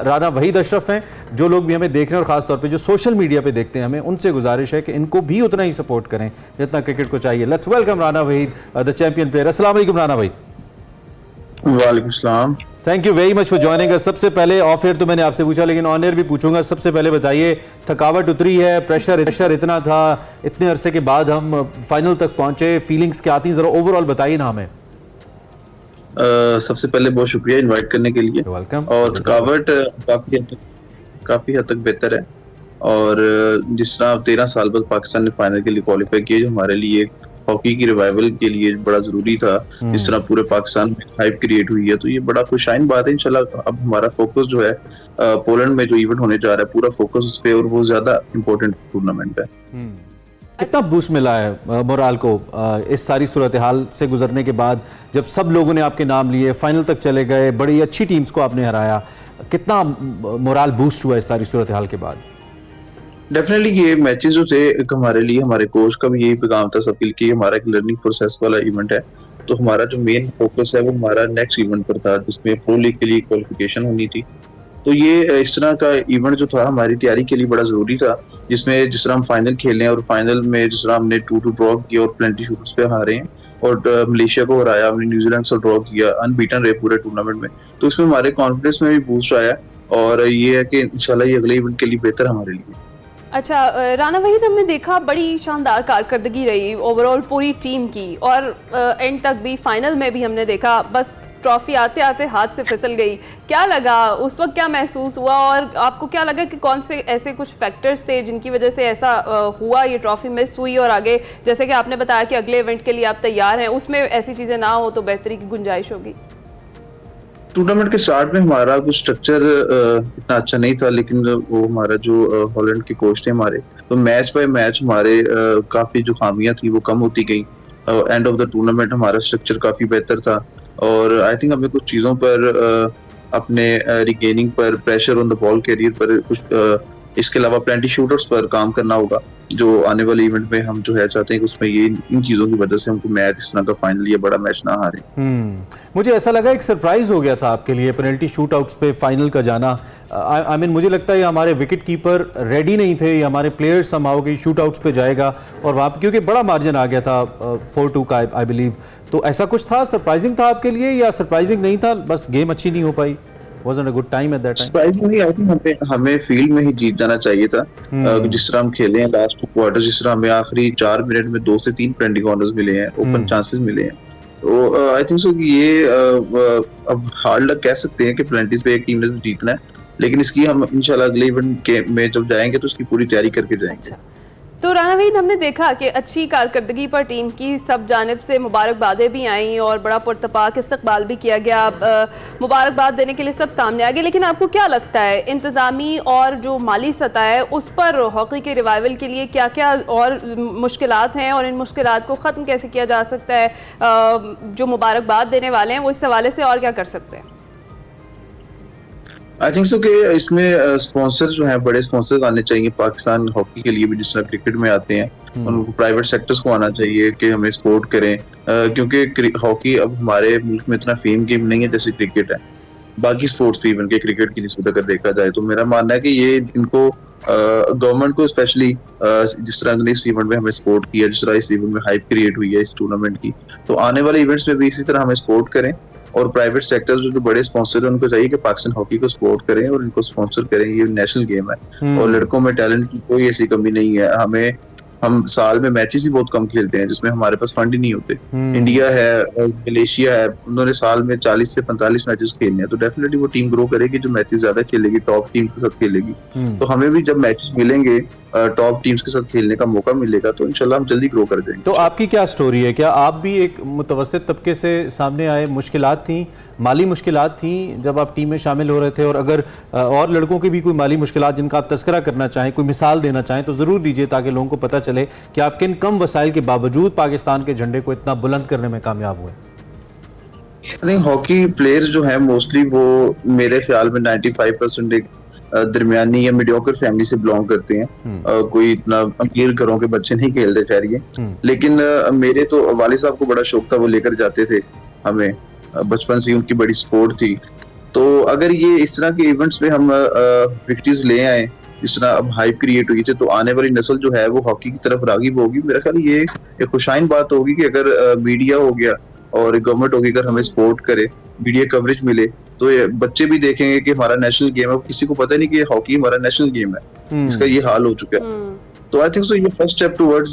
राना वहीद अशरफ हैं। जो लोग भी हमें देख रहे हैं और खासतौर पर जो सोशल मीडिया पर देखते हैं, हमें उनसे गुजारिश है कि इनको भी उतना ही सपोर्ट करें जितना क्रिकेट को चाहिए। Let's welcome Rana Waheed the champion player. अस्सलाम वालेकुम राना भाई। वालेकुम सलाम। Thank you very much for joining us. सबसे पहले ऑफ एयर तो मैंने आपसे पूछा लेकिन ऑन एयर भी पूछूंगा। सबसे पहले बताइए, थकावट उतरी है, प्रेशर इतना था, इतने अरसे के बाद हम फाइनल तक पहुंचे, फीलिंग्स क्या आती हैं, जरा ओवरऑल बताइए ना हमें। सबसे पहले बहुत शुक्रिया इनवाइट करने के लिए। वेलकम। और थकावट काफी हद तक बेहतर है और जिस तरह 13 साल बाद पाकिस्तान ने फाइनल के लिए क्वालिफाई किया, जो हमारे लिए हॉकी की रिवाइवल के लिए बड़ा जरूरी था, जिस तरह पूरे पाकिस्तान में हाइप क्रिएट हुई है, तो ये बड़ा खुशाइन बात है। इंशाल्लाह अब हमारा फोकस जो है पोलैंड में जो इवेंट होने जा रहा है पूरा फोकस उस पे और वो ज्यादा इम्पोर्टेंट टूर्नामेंट है। कितना बूस्ट मिला है मोराल को इस सारी सूरत हाल से गुजरने के बाद, जब सब लोगों ने आपके नाम लिए, फाइनल तक चले गए, बड़ी अच्छी टीम्स को आपने हराया, कितना मोराल बूस्ट हुआ इस सारी सूरत हाल के बाद? डेफिनेटली ये मैचेस जो थे हमारे लिए, हमारे कोच का भी यही पैगाम था सबके लिए कि हमारा एक लर्निंग प्रोसेस वाला इवेंट है, तो हमारा जो मेन फोकस है वो हमारा नेक्स्ट इवेंट पर था जिसमें प्रो लीग के लिए क्वालिफिकेशन होनी थी। तो ये इस तरह का इवेंट जो था हमारी तैयारी के लिए बड़ा जरूरी था, जिसमें जिस तरह हम फाइनल खेले और फाइनल में जिस तरह हमने 2-2 ड्रॉ किया और पेनल्टी शूटआउट्स पे हारे हैं और मलेशिया को हराया, हमने न्यूजीलैंड से ड्रॉ किया, अनबीटन रहे पूरे टूर्नामेंट में, तो इसमें हमारे कॉन्फिडेंस में भी बूस्ट आया और ये है कि इंशाल्लाह ये अगले इवेंट के लिए बेहतर हमारे लिए। अच्छा राना वहीद, हमने देखा बड़ी शानदार कारकर्दगी रही ओवरऑल पूरी टीम की, और एंड तक भी फाइनल में भी हमने देखा बस ट्रॉफी आते आते हाथ से फिसल गई। क्या लगा उस वक्त, क्या महसूस हुआ, और आपको क्या लगा कि कौन से ऐसे कुछ फैक्टर्स थे जिनकी वजह से ऐसा हुआ, ये ट्रॉफी मिस हुई, और आगे जैसे कि आपने बताया कि अगले इवेंट के लिए आप तैयार हैं, उसमें ऐसी चीज़ें ना हो तो बेहतरी की गुंजाइश होगी? टूर्नामेंट के स्टार्ट में हमारा कुछ स्ट्रक्चर इतना अच्छा नहीं था, लेकिन वो हमारा जो हॉलैंड के कोच थे हमारे, तो मैच बाय मैच हमारे काफी जो खामियां थी वो कम होती गई। एंड ऑफ द टूर्नामेंट हमारा स्ट्रक्चर काफी बेहतर था, और आई थिंक हमें कुछ चीजों पर अपने रिगेनिंग पर, pressure on the ball carrier पर, कुछ इसके अलावा प्लेंटी शूटर्स पर काम करना होगा, जो आने वाले इवेंट में हम जो है चाहते हैं कि उसमें ये इन चीजों की वजह से हमको मैच इस तरह का फाइनल या बड़ा मैच ना हारे। मुझे ऐसा लगा एक सरप्राइज हो गया था आपके लिए पेनल्टी शूटआउट्स पे फाइनल का जाना। आई मीन मुझे लगता है हमारे विकेट कीपर रेडी नहीं थे, या हमारे प्लेयर्स समाओ कि शूटआउट्स पे जाएगा, और वहाँ पे क्योंकि बड़ा मार्जिन आ गया था 4-2 का आई बिलीव, तो ऐसा कुछ था, सरप्राइजिंग था आपके लिए या सरप्राइजिंग नहीं था, बस गेम अच्छी नहीं हो पाई? Wasn't a good time at that time? Surprisingly I think हमें फील्ड में ही जीत जाना चाहिए था। जिस तरह हम खेले हैं लास्ट क्वार्टर, जिस तरह हमें आखिरी 4 मिनट में 2 से 3 पेनल्टी कॉर्नर्स मिले हैं, ओपन चांसेस मिले हैं, तो आई थिंक सो कि ये अब हार्ड लक कह सकते हैं कि पेनल्टीज पे एक टीम ने जीतना है, लेकिन इसकी हम इंशाल्लाह अगले इवेंट में जब जाएंगे तो उसकी पूरी तैयारी करके जाएंगे। तो राना वहीद, हमने देखा कि अच्छी कारकर्दगी पर टीम की सब जानिब से मुबारकबादें भी आईं और बड़ा पुरतपाक इस्तकबाल भी किया गया, मुबारकबाद देने के लिए सब सामने आ गए, लेकिन आपको क्या लगता है इंतज़ामी और जो माली सतह है उस पर हॉकी के रिवाइवल के लिए क्या क्या और मुश्किलात हैं, और इन मुश्किलात को ख़त्म कैसे किया जा सकता है? जो मुबारकबाद देने वाले हैं वो इस हवाले से और क्या कर सकते हैं? आई थिंक सो कि इसमें स्पॉन्सर्स जो हैं, बड़े स्पॉन्सर्स आने चाहिए पाकिस्तान हॉकी के लिए भी, जिस तरह क्रिकेट में आते हैं, उनको प्राइवेट सेक्टर्स को आना चाहिए कि हमें सपोर्ट करें, क्योंकि हॉकी अब हमारे मुल्क में इतना फेम गेम नहीं है जैसे क्रिकेट है, बाकी स्पोर्ट्स भी इवन के क्रिकेट की निस्बत अगर देखा जाए, तो मेरा मानना है कि ये इनको गवर्नमेंट को स्पेशली जिस तरह ने इस इवेंट में हमें सपोर्ट किया, जिस तरह इस इवेंट में हाइप क्रिएट हुई है इस टूर्नामेंट की, तो आने वाले इवेंट्स में भी इसी तरह हमें सपोर्ट करें, और प्राइवेट सेक्टर्स जो बड़े स्पॉन्सर हैं उनको चाहिए कि पाकिस्तान हॉकी को सपोर्ट करें और इनको स्पॉन्सर करें। ये नेशनल गेम है और लड़कों में टैलेंट की कोई ऐसी कमी नहीं है। हम साल में मैचेस ही बहुत कम खेलते हैं जिसमें हमारे पास फंड ही नहीं होते। इंडिया है, मलेशिया है, उन्होंने साल में 40 से 45 मैचेस खेलने हैं, तो डेफिनेटली वो टीम ग्रो करेगी जो मैचेस ज्यादा खेलेगी, टॉप टीम्स के साथ खेलेगी। तो हमें भी जब मैचेस मिलेंगे, टॉप टीम्स के साथ खेलने का मौका मिलेगा, तो इंशाल्लाह हम जल्दी ग्रो कर देंगे। तो आपकी क्या स्टोरी है? क्या आप भी एक मुतवस्सित तबके से सामने आए? मुश्किलात थी, माली मुश्किलात थी जब आप टीम में शामिल हो रहे थे? और अगर और लड़कों की भी कोई माली मुश्किलात जिनका आप तस्करा करना चाहें, कोई मिसाल देना चाहें, तो ज़रूर दीजिए ताकि लोगों को पता चले कि आप किन कम वसाइल के बावजूद पाकिस्तान के झंडे को इतना बुलंद करने में कामयाब हुए। आई थिंक हॉकी प्लेयर्स जो हैं मोस्टली वो मेरे ख्याल में 95% एक दरमियानी या मीडियोकर फैमिली से बिलोंग करते हैं। कोई इतना अमीर घरों के बच्चे नहीं खेलते खैर ये, लेकिन मेरे तो वालिद साहब को बड़ा शौक था, वो लेकर जाते थे हमें, बचपन से उनकी बड़ी सपोर्ट थी। तो अगर ये इस तरह के इवेंट्स में हम विक्ट्रीज ले आए, जिस तरह अब हाइप क्रिएट हुई थी, तो आने वाली नस्ल जो है वो हॉकी की तरफ राग़िब होगी। मेरा ख्याल ये एक खुशाइन बात होगी कि अगर मीडिया हो गया और गवर्नमेंट होगी, अगर हमें सपोर्ट करे, मीडिया कवरेज मिले, तो ये बच्चे भी देखेंगे कि हमारा नेशनल गेम है। किसी को पता नहीं कि हॉकी हमारा नेशनल गेम है, इसका ये हाल हो चुका है। तो आई थिंक सो ये फर्स्ट स्टेप टुवर्ड्स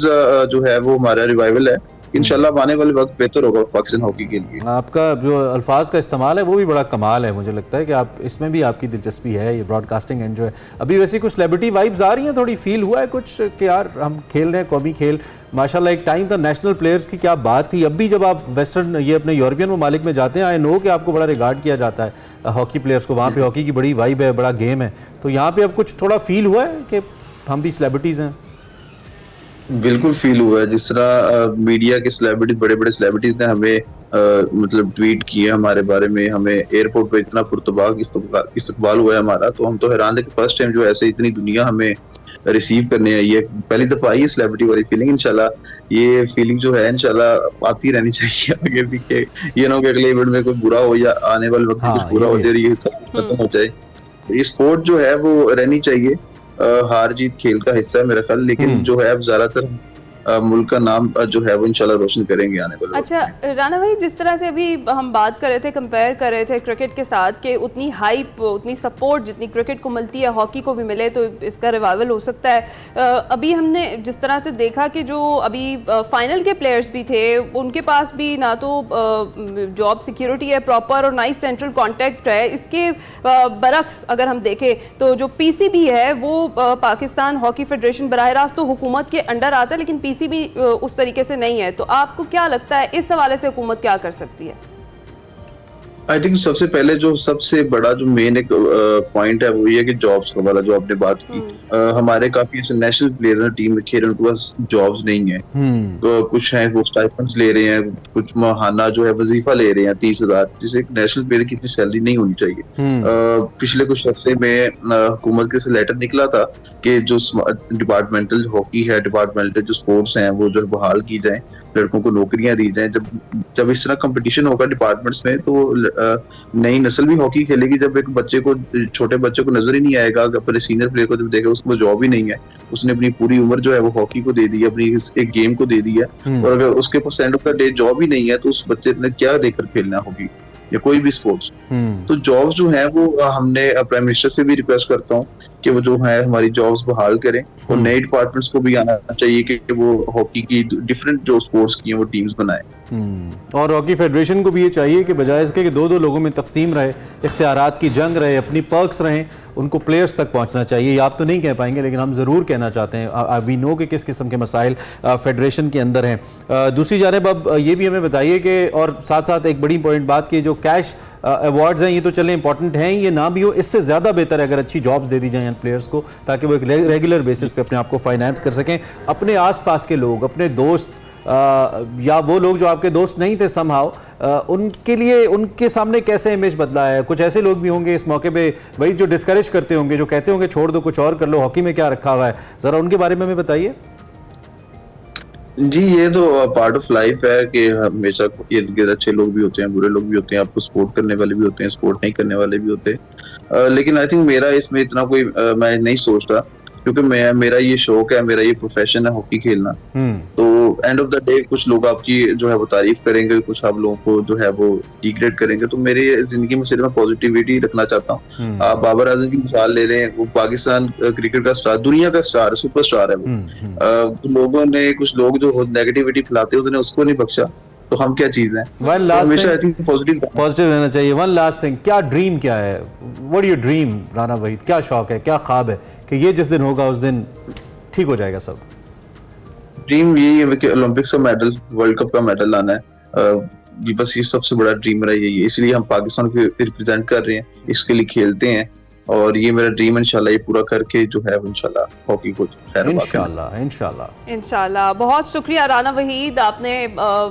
जो है वो हमारा रिवाइवल है। इंशाल्लाह आने वाले वक्त बेहतर होगा पाकिस्तान हॉकी के लिए। आपका जो अल्फाज का इस्तेमाल है वो भी बड़ा कमाल है। मुझे लगता है कि आप इसमें भी आपकी दिलचस्पी है, ये ब्रॉडकास्टिंग एंड जो है। अभी वैसे कुछ सेलिब्रिटी वाइब्स आ रही हैं, थोड़ी फील हुआ है कुछ कि यार हम खेल रहे हैं कौमी खेल, माशाल्लाह एक टाइम था नेशनल प्लेयर्स की क्या बात थी। अब भी जब आप वेस्टर्न ये अपने यूरोपियन ममालिक में जाते हैं, आई नो कि आपको बड़ा रिगार्ड किया जाता है हॉकी प्लेयर्स को, वहाँ पे हॉकी की बड़ी वाइब है, बड़ा गेम है। तो यहाँ पे अब कुछ थोड़ा फील हुआ है कि हम भी सेलिब्रिटीज़ हैं? बिल्कुल फील हुआ है। जिस तरह मीडिया के सेलिब्रिटीज, बड़े बड़े सेलिब्रिटीज ने हमें मतलब ट्वीट किए हमारे बारे में, हमें एयरपोर्ट पे इतना पुरतबाक इस्तकबाल हुआ है हमारा, तो हम तो हैरान थे कि फर्स्ट टाइम जो ऐसे इतनी दुनिया हमें रिसीव करने आई है, पहली दफा आई है सेलिब्रिटी वाली फीलिंग। इंशाल्लाह ये फीलिंग जो है इंशाल्लाह आती रहनी चाहिए आगे भी, कि ये ना हो कि अगले इवेंट में कोई बुरा हो या आने वाले वक्त में कुछ बुरा हो जाए, ये सब खत्म हो जाए। ये स्पोर्ट जो है वो रहनी चाहिए। हार जीत खेल का हिस्सा है मेरा ख्याल, लेकिन जो है अब ज्यादातर मुल्क का नाम जो है वो इंशाल्लाह रोशन करेंगे आने वाले वक्त में। अच्छा राना भाई, जिस तरह से अभी हम बात कर रहे थे, कंपेयर कर रहे थे क्रिकेट के साथ कि उतनी हाइप, उतनी सपोर्ट जितनी क्रिकेट को मिलती है हॉकी को भी मिले तो इसका रिवाइवल हो सकता है। अभी हमने जिस तरह से देखा कि जो अभी फाइनल के प्लेयर्स भी थे, उनके पास भी ना तो जॉब सिक्योरिटी है प्रॉपर और ना ही सेंट्रल कॉन्टैक्ट है। इसके बरक्स अगर हम देखें तो जो पीसीबी है वो पाकिस्तान हॉकी फेडरेशन बराह रास्त तो हुकूमत के अंडर आता है, लेकिन पीसीबी उस तरीके से नहीं है। तो आपको क्या लगता है इस हवाले से हुकूमत क्या कर सकती है? आई थिंक सबसे पहले जो सबसे बड़ा जो मेन एक पॉइंट है वो ये कि जॉब्स का वाला जो आपने बात की, हमारे काफी ऐसे नेशनल प्लेयर हैं टीम में खेल रहे हैं, उनके पास जॉब्स नहीं है। तो कुछ हैं वो स्टाइपेंड्स ले रहे हैं, कुछ माहाना जो है वजीफा ले रहे हैं 30,000, जिसे एक नेशनल प्लेयर की इतनी सैलरी नहीं होनी चाहिए। पिछले कुछ हफ्ते में हुकूमत के से लेटर निकला था कि जो डिपार्टमेंटल हॉकी है, डिपार्टमेंटल जो स्पोर्ट्स हैं वो जो बहाल की जाए, लड़कों को नौकरियां दी जाए। जब इस तरह कंपटीशन होगा डिपार्टमेंट्स में तो नई नस्ल भी हॉकी खेलेगी। जब एक बच्चे को, छोटे बच्चे को नजर ही नहीं आएगा, अपने सीनियर प्लेयर को जब देखेगा उसको जॉब ही नहीं है, उसने अपनी पूरी उम्र जो है वो हॉकी को दे दी है, अपनी एक गेम को दे दी है, और अगर उसके पास end of the day job ही नहीं है तो उस बच्चे ने क्या देकर खेलना है हॉकी या कोई भी स्पोर्ट्स। तो जॉब्स जो है वो हमने प्राइम मिनिस्टर से भी रिक्वेस्ट करता हूँ कि वो जो है हमारी जॉब्स बहाल करें, और नए डिपार्टमेंट्स को भी आना चाहिए कि वो हॉकी की डिफरेंट जो स्पोर्ट्स की हैं वो टीम्स बनाएं। और हॉकी फेडरेशन को भी ये चाहिए कि बजाय इसके कि दो लोगों में तकसीम रहे, इख्तियारात की जंग रहे, अपनी पर्क्स रहें, उनको प्लेयर्स तक पहुंचना चाहिए। ये आप तो नहीं कह पाएंगे लेकिन हम ज़रूर कहना चाहते हैं, वी नो कि किस किस्म के मसाइल फेडरेशन के अंदर हैं। दूसरी जानब अब ये भी हमें बताइए कि, और साथ साथ एक बड़ी इंपॉर्टेंट बात की, जो कैश अवार्ड्स हैं ये तो चले इंपॉर्टेंट हैं, ये ना भी हो, इससे ज़्यादा बेहतर है अगर अच्छी जॉब्स दे दी जाएं प्लेयर्स को, ताकि वो एक रेगुलर बेसिस पे अपने आप को फाइनेंस कर सकें। अपने आसपास के लोग, अपने दोस्त या वो लोग जो आपके दोस्त नहीं थे समहाउ, उनके लिए उनके सामने कैसे इमेज बदला है? कुछ ऐसे लोग भी होंगे इस मौके पे वही जो डिस्करेज करते होंगे, जो कहते होंगे छोड़ दो कुछ और कर लो, हॉकी में क्या रखा हुआ है, ज़रा उनके बारे में हमें बताइए। जी, ये तो पार्ट ऑफ लाइफ है कि हमेशा इर्द गिर्द अच्छे लोग भी होते हैं, बुरे लोग भी होते हैं, आपको सपोर्ट करने वाले भी होते हैं, सपोर्ट नहीं करने वाले भी होते हैं। लेकिन आई थिंक मेरा इसमें इतना कोई मैं नहीं सोचता, क्योंकि मेरा ये शौक है, मेरा ये प्रोफेशन है हॉकी खेलना। तो एंड ऑफ द डे कुछ लोग आपकी जो है वो तारीफ करेंगे, कुछ आप लोगों को जो है वो डिग्रेड करेंगे। तो मेरी जिंदगी में सिर्फ मैं पॉजिटिविटी रखना चाहता हूँ। आप बाबर आजम की मिसाल ले रहे हैं, वो पाकिस्तान क्रिकेट का स्टार, दुनिया का स्टार, सुपर स्टार है वो। लोगों ने, कुछ लोग जो नेगेटिविटी फैलाते हैं उन्होंने उसको नहीं बख्शा, तो हम क्या चीज है? हमेशा आई थिंक पॉजिटिव रहना चाहिए। वन लास्ट थिंग, क्या ड्रीम क्या है? What your dream Rana Waheed? क्या शौक है, क्या ख्वाब है कि ये जिस दिन होगा उस दिन ठीक हो जाएगा सब? ड्रीम यही है कि ओलंपिक्स का मेडल, वर्ल्ड कप का मेडल लाना है। ये बस ये सबसे बड़ा ड्रीम मेरा यही है, इसलिए हम पाकिस्तान को रिप्रेजेंट कर रहे हैं, इसके लिए खेलते हैं, और ये मेरा ड्रीम इंशाल्लाह ये पूरा करके जो है इंशाल्लाह हॉकी को इंशाल्लाह। बहुत शुक्रिया राना वहीद, आपने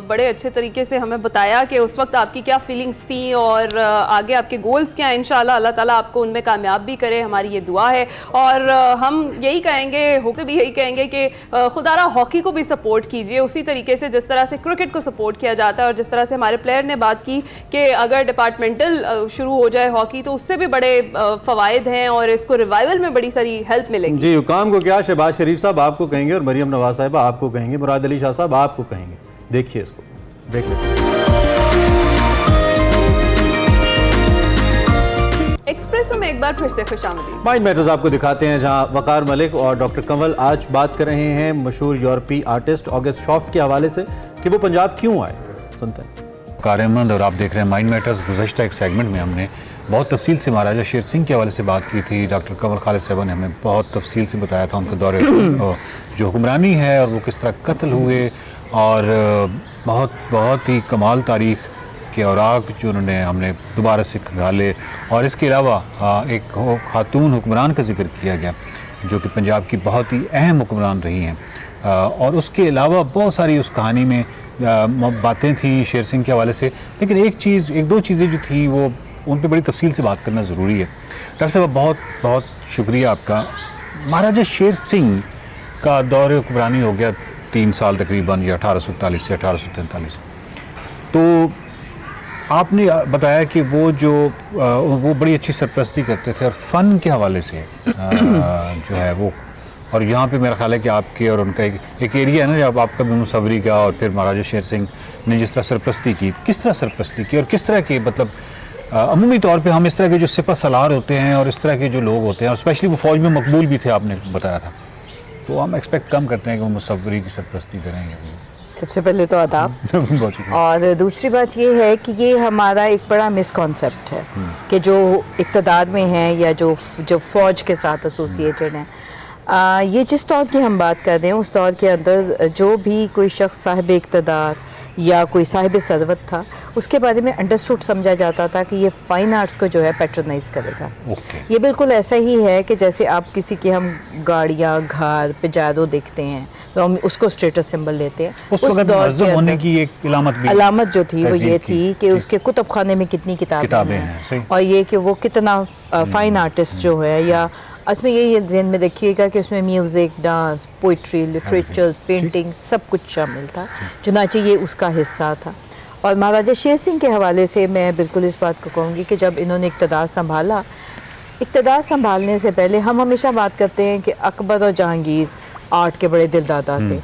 बड़े अच्छे तरीके से हमें बताया कि उस वक्त आपकी क्या फीलिंग्स थी और आगे आपके गोल्स क्या हैं। इंशाल्लाह अल्लाह ताला आपको उनमें कामयाब भी करे, हमारी ये दुआ है। और हम यही कहेंगे, होकर भी यही कहेंगे कि खुदारा हॉकी को भी सपोर्ट कीजिए उसी तरीके से जिस तरह से क्रिकेट को सपोर्ट किया जाता है, और जिस तरह से हमारे प्लेयर ने बात की कि अगर डिपार्टमेंटल शुरू हो जाए हॉकी तो उससे भी बड़े फवायद हैं और इसको रिवाइवल में बड़ी सारी हेल्प मिलेगी। जी, हुकाम को क्या शहबाज शरीफ साहब आपको कहेंगे और मरियम नवाज साहिबा आपको कहेंगे, मुराद अली शाह साहब आपको कहेंगे। देखिए इसको, देख लेते हैं। एक्सप्रेसो में एक बार फिर से खुशामदीद। माइंड मैटर्स आपको दिखाते हैं जहां वकार मलिक और डॉक्टर कंवल आज बात कर रहे हैं मशहूर यूरोपीय आर्टिस्ट ऑगस्ट शॉफ के हवाले से कि वो पंजाब क्यों आए। सुनते हैं। कारमंद और आप देख रहे हैं माइंड मैटर्स। गुज़श्ता एक सेगमेंट में हमने बहुत तफसील से महाराजा शेर सिंह के हवाले से बात की थी। डॉक्टर कंवल खालिद साहब ने हमें बहुत तफसील से बताया था उनके दौरे जो हुक्मरानी है और वो किस तरह कत्ल हुए, और बहुत ही कमाल तारीख़ के औराक जो उन्होंने हमने दोबारा से खंगाले। और इसके अलावा एक खातून हुक्मरान का जिक्र किया गया जो कि पंजाब की बहुत ही अहम हुक्मरान रही हैं, और उसके अलावा बहुत सारी उस कहानी में बातें थी शेर सिंह के हवाले से। लेकिन एक दो चीज़ें जो थी वो उन पर बड़ी तफसील से बात करना ज़रूरी है। डॉक्टर साहब बहुत बहुत शुक्रिया आपका। महाराजा शेर सिंह का दौर हुक्मरानी हो गया 3 साल तकरीबन, या 1841 से 1843। तो आपने बताया कि वो बड़ी अच्छी सरपरस्ती करते थे और फ़न के हवाले से जो है वो और यहाँ पे मेरा ख्याल है कि आपके और उनका एक एरिया है ना, जब आपका भी मुसव्वरी का और फिर महाराजा शेर सिंह ने जिस तरह सरप्रस्ती की, किस तरह सरप्रस्ती की और किस तरह के मतलब अमूमी तौर पे हम इस तरह के जो सिपह सलार होते हैं और इस तरह के जो लोग होते हैं, और स्पेशली वो फ़ौज में मकबूल भी थे, आपने बताया था, तो हम एक्सपेक्ट कम करते हैं कि वो मुसव्वरी की सरप्रस्ती करेंगे। सबसे पहले तो आदाब। बहुत शुक्रिया। और दूसरी बात ये है कि ये हमारा एक बड़ा मिसकॉन्सेप्ट है कि जो इक़्तिदार में हैं या जो फ़ौज के साथ एसोसिएटेड हैं, ये जिस दौर की हम बात कर रहे हैं उस दौर के अंदर जो भी कोई शख्स साहिब इक़्तिदार या कोई साहिब सरवत था, उसके बारे में अंडरस्टूड समझा जाता था कि ये फ़ाइन आर्ट्स को जो है पैट्रोनाइज़ करेगा। ये बिल्कुल ऐसा ही है कि जैसे आप किसी की हम गाड़ियाँ, घर, पिजारो देखते हैं तो हम उसको स्टेटस सिंबल लेते हैं। उस दौर के होने की एक अलामत जो थी वो ये थी कि उसके कुतुब खाने में कितनी किताबें हैं और ये कि वो कितना फ़ाइन आर्टिस्ट जो है, या उसमें ये ज़हन में रखिएगा कि उसमें music, dance, poetry, literature, painting सब कुछ शामिल था, चुनांचे ये उसका हिस्सा था। और महाराजा शेर सिंह के हवाले से मैं बिल्कुल इस बात को कहूँगी कि जब इन्होंने इक़्तिदार संभाला, इक़्तिदार संभालने से पहले हम हमेशा बात करते हैं कि अकबर और जहांगीर आर्ट के बड़े दिलदादा थे।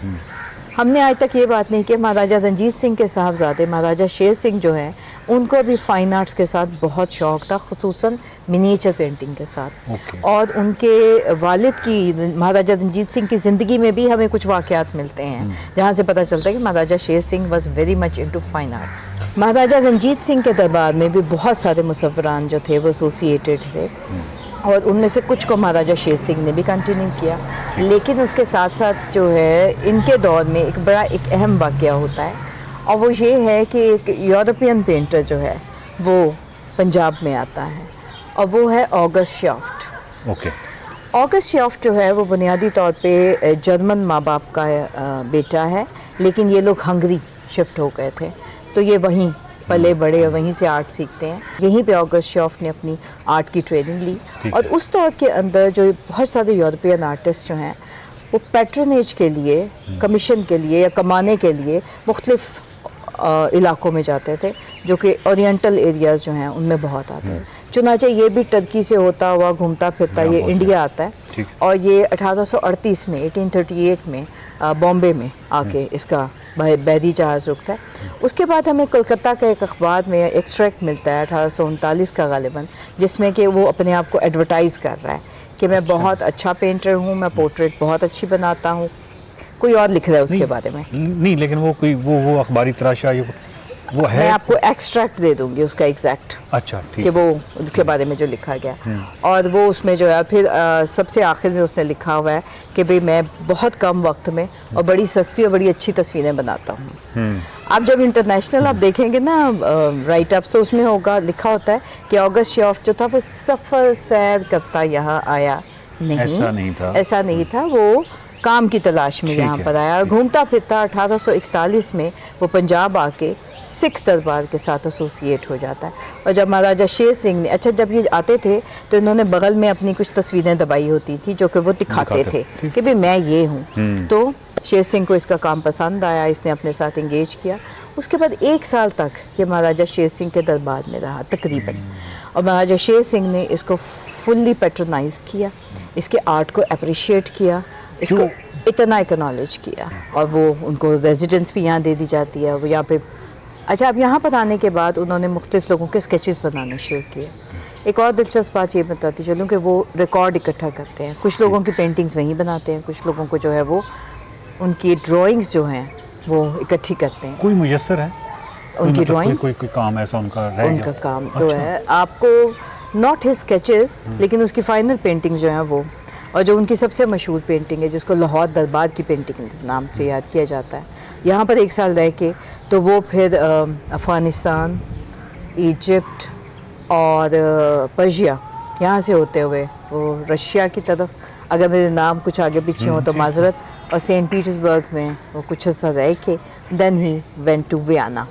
हमने आज तक ये बात नहीं की महाराजा रंजीत सिंह के साहबजादे महाराजा शेर सिंह जो हैं, उनको भी फ़ाइन आर्ट्स के साथ बहुत शौक़ था, ख़ुसूसन मिनीचर पेंटिंग के साथ। और उनके वालिद की, महाराजा रंजीत सिंह की ज़िंदगी में भी हमें कुछ वाक़यात मिलते हैं जहाँ से पता चलता है कि Maharaja Sher Singh was very much into fine arts. Maharaja Ranjit Singh के दरबार में भी बहुत सारे मुसव्वरान जो थे वो एसोसिएटेड थे और उनमें से कुछ को महाराजा शेर सिंह ने भी कंटिन्यू किया, लेकिन उसके साथ साथ जो है इनके दौर में एक अहम वाक़या होता है और वो ये है कि एक यूरोपियन पेंटर जो है वो पंजाब में आता है और वो है ऑगस्ट श्याफ्ट। ऑगस्ट श्याफ्ट जो है वो बुनियादी तौर पे जर्मन माँ बाप का बेटा है, लेकिन ये लोग हंगरी शिफ्ट हो गए थे, तो ये वहीं पले बड़े और वहीं से आर्ट सीखते हैं। यहीं पे ऑगस्ट श्याफ्ट ने अपनी आर्ट की ट्रेनिंग ली और उस दौर के अंदर जो बहुत सारे यूरोपियन आर्टिस्ट जो हैं वो पैट्रनेज के लिए, कमीशन के लिए या कमाने के लिए मुख्तलिफ इलाकों में जाते थे, जो कि ओरिएंटल एरियाज़ जो हैं उनमें बहुत आते हैं। चुनांचे ये भी टर्की से होता हुआ घूमता फिरता ये इंडिया आता है और ये 1838 में 1838 में बॉम्बे में आके इसका बहरी जहाज़ रुकता है। उसके बाद हमें कोलकाता के एक अखबार में एक्सट्रैक्ट मिलता है 1839 का गालिबन, जिसमें कि वो अपने आप को एडवर्टाइज़ कर रहा है कि मैं बहुत अच्छा पेंटर हूँ, मैं पोर्ट्रेट बहुत अच्छी बनाता हूँ। कोई और लिख रहा है उसके बारे में नहीं, लेकिन वो कोई वो अखबारी तराशा वो है। मैं आपको एक्सट्रैक्ट दे दूंगी उसका एग्जैक्ट, अच्छा ठीक, कि वो उसके बारे में जो लिखा गया और वो उसमें जो है फिर सबसे आखिर में उसने लिखा हुआ है कि भाई मैं बहुत कम वक्त में और बड़ी सस्ती और बड़ी अच्छी तस्वीरें बनाता हूँ। आप जब इंटरनेशनल आप देखेंगे ना राइट अप, तो उसमें होगा लिखा होता है कि ऑगस्ट श्याफ्ट जो था वो सफ़र सैर करता यहाँ आया नहीं, ऐसा नहीं था, वो काम की तलाश में यहाँ पर आया और घूमता फिरता 1841 में वो पंजाब आके सिख दरबार के साथ एसोसिएट हो जाता है। और जब महाराजा शेर सिंह ने, अच्छा जब ये आते थे तो इन्होंने बगल में अपनी कुछ तस्वीरें दबाई होती थी जो कि वो दिखाते थे कि भाई मैं ये हूँ। तो शेर सिंह को इसका काम पसंद आया, इसने अपने साथ इंगेज किया। उसके बाद 1 साल तक ये महाराजा शेर सिंह के दरबार में रहा तकरीबन, और महाराजा शेर सिंह ने इसको फुल्ली पैट्रोनाइज़ किया, इसके आर्ट को अप्रिशिएट किया, इसको इतना एक्नॉलेज किया और वो उनको रेजिडेंस भी यहाँ दे दी जाती है। वो यहाँ पे, अच्छा अब यहाँ पर आने के बाद उन्होंने मुख्तलिफ लोगों के स्केचेस बनाने शुरू किए। एक और दिलचस्प बात ये बताती चलूँ कि वो रिकॉर्ड इकट्ठा करते हैं, कुछ लोगों की पेंटिंग्स वहीं बनाते हैं, कुछ लोगों को जो है वो उनकी ड्राइंग्स जो हैं वो इकट्ठी करते हैं। कोई मुयस्सर है उनकी ड्राइंग्स, कोई काम ऐसा उनका काम तो है आपको नॉट हिज स्केचेस, लेकिन उसकी फाइनल पेंटिंग जो है वो, और जो उनकी सबसे मशहूर पेंटिंग है जिसको लाहौर दरबार की पेंटिंग नाम से याद किया जाता है, यहाँ पर 1 साल रह के तो वो फिर अफ़गानिस्तान, इजिप्ट और पर्शिया, यहाँ से होते हुए वो रशिया की तरफ, अगर मेरे नाम कुछ आगे पीछे हो तो माजरत, और सेंट पीटर्सबर्ग में वो कुछ हिस्सा रह के then he went to Vienna.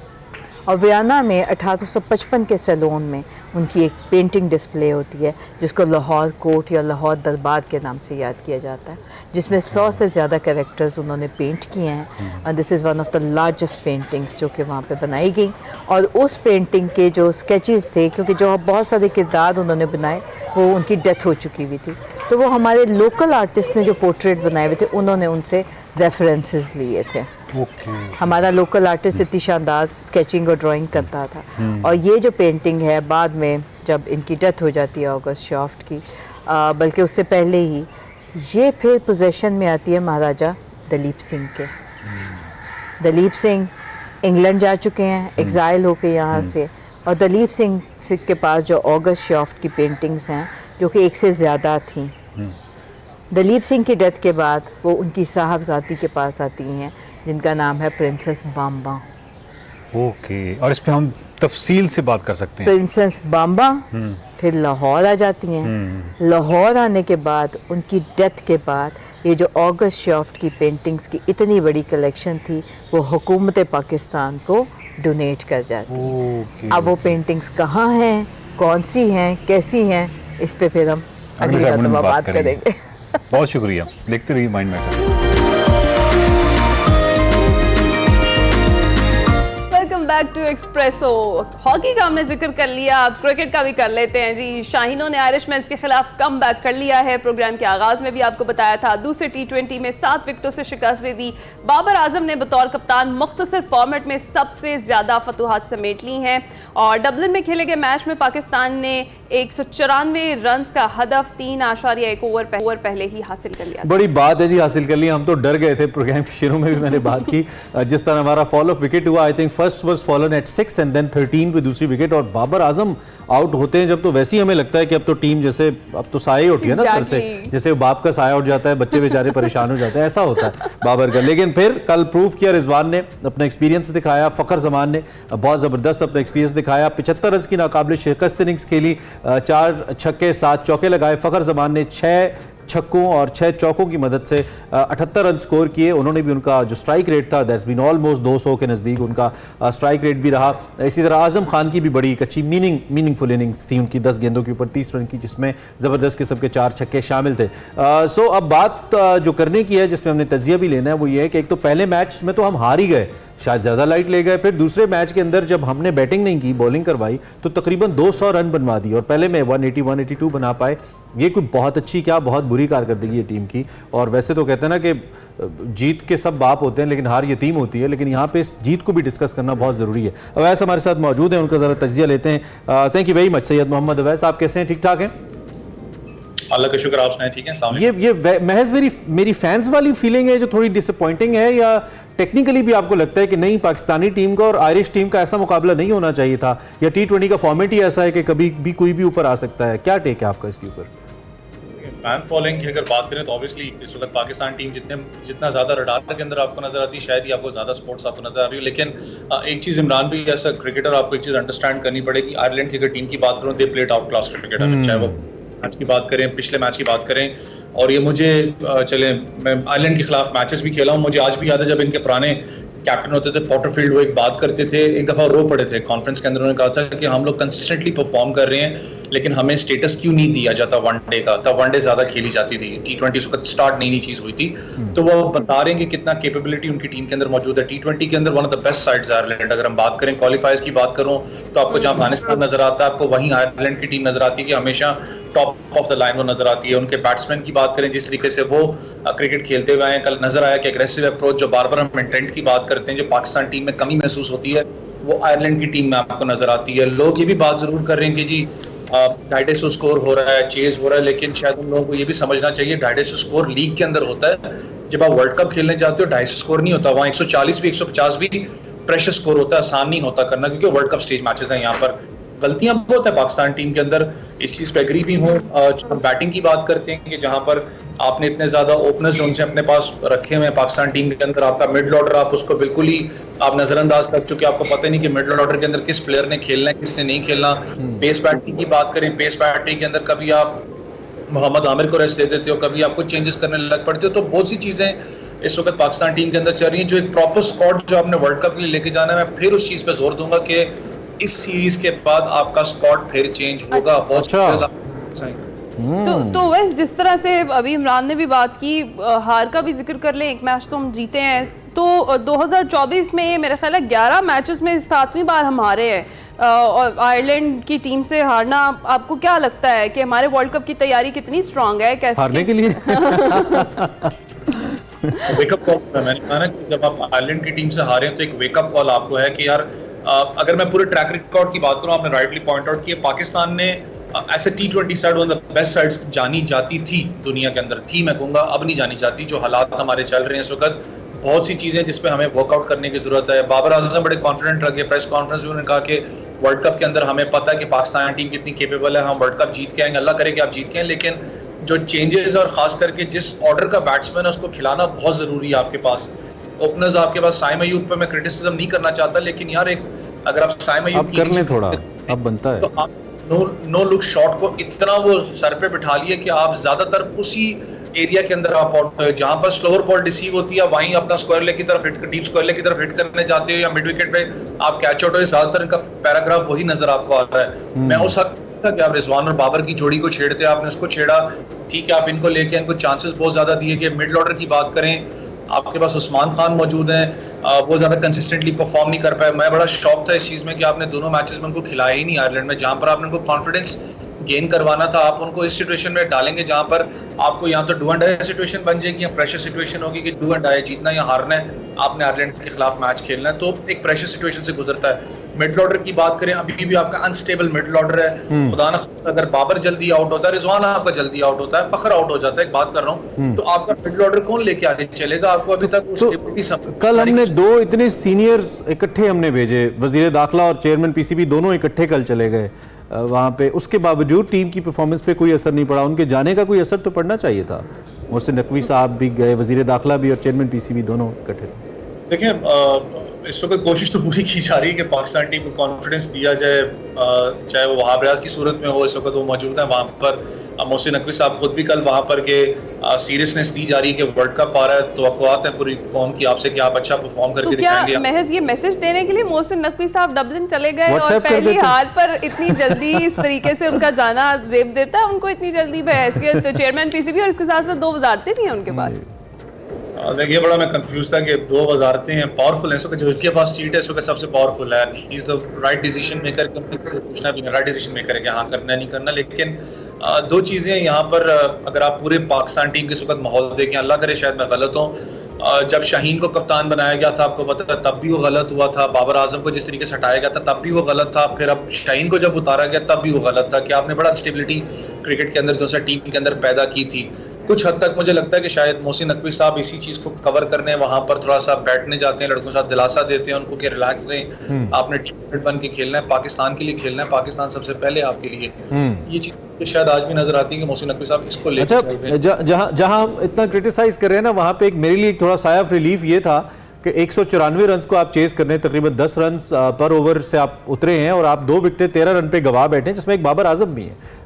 और वियना में 1855 के सैलून में उनकी एक पेंटिंग डिस्प्ले होती है जिसको लाहौर कोर्ट या लाहौर दरबार के नाम से याद किया जाता है, जिसमें 100 से ज़्यादा कैरेक्टर्स उन्होंने पेंट किए हैं। And this is one of the largest paintings जो कि वहाँ पे बनाई गई। और उस पेंटिंग के जो स्केचेस थे, क्योंकि जो बहुत सारे किरदार उन्होंने बनाए वो उनकी डेथ हो चुकी हुई थी, तो वो हमारे लोकल आर्टिस्ट ने जो पोर्ट्रेट बनाए हुए थे उन्होंने उनसे रेफरेंसेस लिए थे। हमारा लोकल आर्टिस्ट इतनी शानदार स्केचिंग और ड्राइंग करता था। और ये जो पेंटिंग है बाद में जब इनकी डेथ हो जाती है ऑगस्ट शॉफ्ट की, बल्कि उससे पहले ही, ये फिर पोजेशन में आती है महाराजा दलीप सिंह के। दलीप सिंह इंग्लैंड जा चुके हैं एग्ज़ाइल होके यहाँ से, और दलीप सिंह के पास जो ऑगस्ट शॉफ्ट की पेंटिंग्स हैं जो कि एक से ज़्यादा थी, दलीप सिंह की डेथ के बाद वो उनकी साहबजादी के पास आती हैं जिनका नाम है प्रिंसेस बाम्बा। ओके, और इस पे हम तफसील से बात कर सकते हैं। प्रिंसेस बाम्बा फिर लाहौर आ जाती हैं। लाहौर आने के बाद उनकी डेथ के बाद ये जो ऑगस्ट शॉफ्ट की पेंटिंग्स की इतनी बड़ी कलेक्शन थी वो हुकूमत पाकिस्तान को डोनेट कर जाती है। अब वो पेंटिंग्स कहाँ हैं, कौन सी हैं, कैसी हैं, इस पे फिर हम अगली दफ़ा बात करेंगे। बहुत शुक्रिया, देखते रहिए mind matter. Back to Expresso. Hockey का हमने जिक्र कर लिया, अब क्रिकेट का भी कर लेते हैं जी। शाहीनों ने आयरिशमैन्स के खिलाफ कम बैक कर लिया है। प्रोग्राम के आगाज में भी आपको बताया था, दूसरे T20 में 7 विकेटों से शिकस्त दे दी। बाबर आजम ने बतौर कप्तान मुख्तसर फॉर्मेट में सबसे ज्यादा फतुहात समेट ली हैं। और डबलिन में खेले गए मैच में पाकिस्तान ने 194 रन का हदफ 3.1 ओवर पहले ही हासिल कर लिया। बड़ी बात है जी, हासिल कर लिया। हम तो डर गए थे, प्रोग्राम के शुरू में भी मैंने बात की, जिस तरह हमारा फॉल ऑफ विकेट हुआ। I think first was fallen at 6 and then 13 पे दूसरी विकेट, और बाबर आजम आउट होते हैं जब तो वैसे ही हमें लगता है कि अब तो टीम जैसे अब तो साया ही उठ गया ना सर से, जैसे बाप का साया उठ जाता है, बच्चे बेचारे परेशान हो जाते हैं, ऐसा होता है बाबर का। लेकिन फिर कल प्रूव किया, रिजवान ने अपना एक्सपीरियंस दिखाया, फखर जमान ने बहुत जबरदस्त अपना एक्सपीरियंस दिखाया। 75 रन की नाकाबिले शिकस्त इनिंग्स खेली, 4 छक्के 7 चौके लगाए। फखर जमान ने 6 छक्कों और 6 चौकों की मदद से 78 रन स्कोर किए। उन्होंने भी, उनका जो स्ट्राइक रेट था दैट्स बीन ऑलमोस्ट 200 के नज़दीक उनका स्ट्राइक रेट भी रहा। इसी तरह आजम खान की भी बड़ी एक अच्छी मीनिंगफुल इनिंग्स थी उनकी, 10 गेंदों के ऊपर 30 रन की, जिसमें ज़बरदस्त किस्म के 4 छक्के शामिल थे। सो अब बात जो करने की है, जिसमें हमने तजिया भी लेना है, वो ये है कि एक तो पहले मैच में तो हम हार ही गए, शायद ज़्यादा लाइट ले गए। फिर दूसरे मैच के अंदर जब हमने बैटिंग नहीं की, बॉलिंग करवाई, तो तकरीबन 200 रन बनवा दी, और पहले में 180 182 बना पाए। ये कोई बहुत अच्छी क्या बहुत बुरी कारकर्दगी है टीम की। और वैसे तो कहते हैं ना कि जीत के सब बाप होते हैं लेकिन हार यतीम होती है, लेकिन यहाँ पे इस जीत को भी डिस्कस करना बहुत ज़रूरी है। अवैस हमारे साथ मौजूद हैं, उनका ज़रा तजिया लेते हैं। Thank you very much Syed Mohammad Awais, आप कैसे हैं? ठीक ठाक हैं? अल्लाह का शुक्र, आप सुनाएं ठीक हैं? ये महज मेरी फैंस वाली फीलिंग है जो थोड़ी डिसअपॉइंटिंग है, या टेक्निकली भी आपको लगता है कि नहीं, पाकिस्तानी टीम का और आयरिश टीम का ऐसा मुकाबला नहीं होना चाहिए था, या T20 का फॉर्मेट ही ऐसा है कि कभी भी कोई भी ऊपर आ सकता है? क्या टेक है आपका इसके ऊपर? फैन फॉलोइंग की अगर बात करें तो ऑब्वियसली इस वक्त पाकिस्तान टीम जितना ज्यादा रडार के अंदर आपको नजर आती है, शायद ही आपको ज्यादा स्पोर्ट्स आपको नजर आ रही है। लेकिन एक चीज इमरान भी ऐसा क्रिकेटर, आपको एक चीज अंडरस्टैंड करनी पड़ेगी। आयरलैंड की अगर टीम की बात करूं, they played out class cricketer, चाहे वो मैच की बात करें, पिछले मैच की बात करें। और ये मुझे मैं आयरलैंड के खिलाफ मैचेस भी खेला हूँ, मुझे आज भी याद है जब इनके पुराने कैप्टन होते थे पॉटरफील्ड, वो एक बात करते थे, एक दफा रो पड़े थे कॉन्फ्रेंस के अंदर, उन्होंने कहा था कि हम लोग कंसिस्टेंटली परफॉर्म कर रहे हैं लेकिन हमें स्टेटस क्यों नहीं दिया जाता वनडे का। तब वनडे ज्यादा खेली जाती थी, T20 उसका स्टार्ट नई चीज हुई थी। तो वो बता रहे हैं कि कितना कैपेबिलिटी उनकी टीम के अंदर मौजूद है। T20 के अंदर one of the best sides Ireland. अगर हम बात करें क्वालिफायर्स की बात करूं तो आपको जहां अफगानिस्तान नजर आता है, आपको वहीं आयरलैंड की टीम नजर आती है कि हमेशा टॉप ऑफ द लाइन वो नजर आती है। उनके बैट्समैन की बात करें, जिस तरीके से वो क्रिकेट खेलते हुए आए, कल नजर आया कि एग्रेसिव अप्रोच, जो बार बार हम इंटेंट की बात करते हैं, जो पाकिस्तान टीम में कमी महसूस होती है, वो आयरलैंड की टीम में आपको नजर आती है। लोग ये भी बात जरूर कर रहे हैं कि जी 250 स्कोर हो रहा है, चेज हो रहा है, लेकिन शायद उन लोगों को ये भी समझना चाहिए 250 स्कोर लीग के अंदर होता है। जब आप वर्ल्ड कप खेलने जाते हो 250 स्कोर नहीं होता, वहाँ 140 भी 150 भी प्रेशर स्कोर होता है, आसान नहीं होता करना, क्योंकि वर्ल्ड कप स्टेज मैचेस हैं। यहाँ पर गलतियां बहुत है पाकिस्तान टीम के अंदर, इस चीज पे एग्री भी हूँ। बैटिंग की बात करते हैं कि जहां पर आपने इतने ज्यादा ओपनर्स जो उनसे अपने पास रखे हुए हैं पाकिस्तान टीम के अंदर, आपका मिडल ऑर्डर आप उसको बिल्कुल ही आप नजरअंदाज कर चुके, आपको पता नहीं कि मिडल ऑर्डर के अंदर किस प्लेयर ने खेलना है, किसने नहीं खेलना। पेस बैटिंग की बात करें, पेस बैटिंग के अंदर कभी आप मोहम्मद आमिर को रेस्ट दे देते हो, कभी आप कुछ चेंजेस करने लग पड़ते हो, तो बहुत सी चीजें इस वक्त पाकिस्तान टीम के अंदर चल रही हैं, जो एक प्रॉपर स्क्वाड जो आपने वर्ल्ड कप के लिए लेके जाना है, मैं फिर उस चीज पे जोर दूंगा कि इस सीरीज के बाद आपका स्क्वाड फिर चेंज होगा। तो वैसे जिस तरह से अभी इमरान ने भी बात की, हार का भी जिक्र कर लें, एक मैच तो हम जीते हैं, तो 2024 में मेरा ख्याल है 11 मैचेस में 7वीं बार हम हारे हैं, और आयरलैंड की टीम से हारना, आपको क्या लगता है कि हमारे वर्ल्ड कप की तैयारी कितनी स्ट्रांग है? कैसे हारने के लिए वेकअप कॉल मैंने कहा ना कि जब आप आयरलैंड की टीम से हारे तो एक वेकअप कॉल आपको है कि यार अगर मैं पूरे ट्रैक रिकॉर्ड की बात करूं, आपने राइटली पॉइंट आउट किया, पाकिस्तान ने ऐसे T20 side one of the best sides जानी जाती थी दुनिया के अंदर, थी मैं कहूँगा, अब नहीं जानी जाती। जो हालात हमारे चल रहे हैं इस वक्त, बहुत सी चीजें जिस पे हमें वर्कआउट करने की जरूरत है। बाबर आजम बड़े कॉन्फिडेंट लगे, प्रेस कॉन्फ्रेंस में उन्होंने कहा कि वर्ल्ड कप के अंदर हमें पता है कि पाकिस्तान टीम कितनी केपेबल है, हम वर्ल्ड कप जीत के आएंगे, अल्लाह करे कि आप जीत के आए, लेकिन जो चेंजेस और खास करके जिस ऑर्डर का बैट्समैन है उसको खिलाना बहुत जरूरी है आपके पास। ओपनर्स आपके पास, साइम अयूब पे मैं क्रिटिसिज्म नहीं करना चाहता, लेकिन यार एक अगर आप साइम अयूब कर लें थोड़ा, अब बनता है तो आप नो लुक शॉट को इतना वो सर पे बिठा लिए कि आप ज्यादातर उसी एरिया के अंदर आप आउट, जहां पर स्लोअर बॉल रिसीव होती है वहीं अपना स्क्वायर लेग की तरफ हिट, डीप स्क्वायर लेग की तरफ हिट करने जाते हो, या मिड विकेट पे आप कैच आउट हो, ज्यादातर इनका पैराग्राफ वही नजर आपको आ रहा है। मैं उस हक कि आप रिजवान और बाबर की जोड़ी को छेड़ते, आपने उसको छेड़ा, ठीक है, आप इनको लेके इनको चांसेस बहुत ज्यादा दिए कि मिडिल ऑर्डर की बात करें, आपके पास उस्मान खान मौजूद हैं, वो ज्यादा कंसिस्टेंटली परफॉर्म नहीं कर पाए। मैं बड़ा शौक था इस चीज में कि आपने दोनों मैचेस में उनको खिलाया ही नहीं आयरलैंड में, जहां पर आपने उनको कॉन्फिडेंस गेन करवाना था, आप उनको इस सिचुएशन में डालेंगे जहां पर आपको या तो डू एंड डाई सिचुएशन बन जाएगी या प्रेशर सिचुएशन होगी कि डू एंड डाई, जीतना या हारना है, आपने आयरलैंड के खिलाफ मैच खेलना है, तो एक प्रेशर सिचुएशन से गुजरता है। मिडिल ऑर्डर की बात करें, अभी भी आपका अनस्टेबल मिडिल ऑर्डर है, खुदा ना अगर बाबर जल्दी आउट होता है, रिजवान आपका जल्दी आउट होता है, फखर आउट हो जाता है, एक बात कर रहा हूँ, तो आपका मिडिल ऑर्डर कौन लेके आगे चलेगा? आपको अभी तक कल हमने 2 इतने सीनियर्स इकट्ठे हमने भेजे, वजीर दाखिला और चेयरमैन पीसीबी दोनों इकट्ठे कल चले गए वहाँ पे, उसके बावजूद टीम की परफॉर्मेंस पे कोई असर नहीं पड़ा। उनके जाने का कोई असर तो पड़ना चाहिए था। मोहसिन नकवी साहब भी गए, वजीर दाखिला भी और चेयरमैन पीसीबी दोनों इकट्ठे थे। देखिए इस वक्त कोशिश तो पूरी की जा रही है कि पाकिस्तान टीम को कॉन्फिडेंस दिया जाए, चाहे वो वहाब रियाज की सूरत में हो, इस वक्त वो मौजूद है वहाँ पर। मोहसिन नकवी साहब खुद भी कल वहाँ पर के सीरियसनेस दी जा रही है कि वर्ल्ड कप आ रहा है, तो आपको आते हैं पूरी कौम की आपसे कि आप अच्छा परफॉर्म करके दिखाएंगे। क्या महज ये मैसेज देने के लिए मोहसिन नकवी साहब डबलिन चले गए और पहली हार पर इतनी जल्दी इस तरीके से उनका जाना जेब देता है उनको इतनी जल्दी बहैसियत तो चेयरमैन पीसीबी, और इसके साथ साथ 2 वजारतें भी हैं उनके पास? देखिए बड़ा मैं कंफ्यूज था कि 2 वजारतें हैं, पावरफुल है, इसको जो उसके पास सीट है इसको सबसे पावरफुल है, he is the right decision maker, company से पूछना भी राइट डिसीजन मेकर है कि हाँ करना है नहीं करना। लेकिन 2 चीजें यहाँ पर, अगर आप पूरे पाकिस्तान टीम के इस वक्त माहौल देखें, अल्लाह करे शायद मैं गलत हूँ, जब शाहीन को कप्तान बनाया गया था आपको पता था तब भी वो गलत हुआ था, बाबर आजम को जिस तरीके से हटाया गया था तब भी वो गलत था, फिर अब शाहीन को जब उतारा गया तब भी वो गलत था, कि आपने बड़ा स्टेबिलिटी क्रिकेट के अंदर जो सा टीम के अंदर पैदा की थी। कुछ हद तक मुझे लगता है कि शायद मोहसिन नकवी साहब इसी चीज को कवर करने वहां पर थोड़ा सा बैठने जाते हैं, लड़कों के साथ दिलासा देते हैं उनको कि रिलैक्स रहें, आपने टीम बन के खेलना है, पाकिस्तान के लिए खेलना है, पाकिस्तान सबसे पहले आपके लिए। ये चीज शायद आज भी नजर आती है कि मोहसिन नकवी साहब इसको लेकर अच्छा, जहां इतना क्रिटिसाइज कर रहे हैं ना, वहां पे एक मेरे लिए थोड़ा साया ऑफ रिलीफ ये था कि 194 रन को आप चेस करने, तकरीबन 10 रन पर ओवर से आप उतरे हैं और आप 2 विकेटें 13 रन पे गवा बैठे हैं, जिसमें एक बाबर आजम भी है।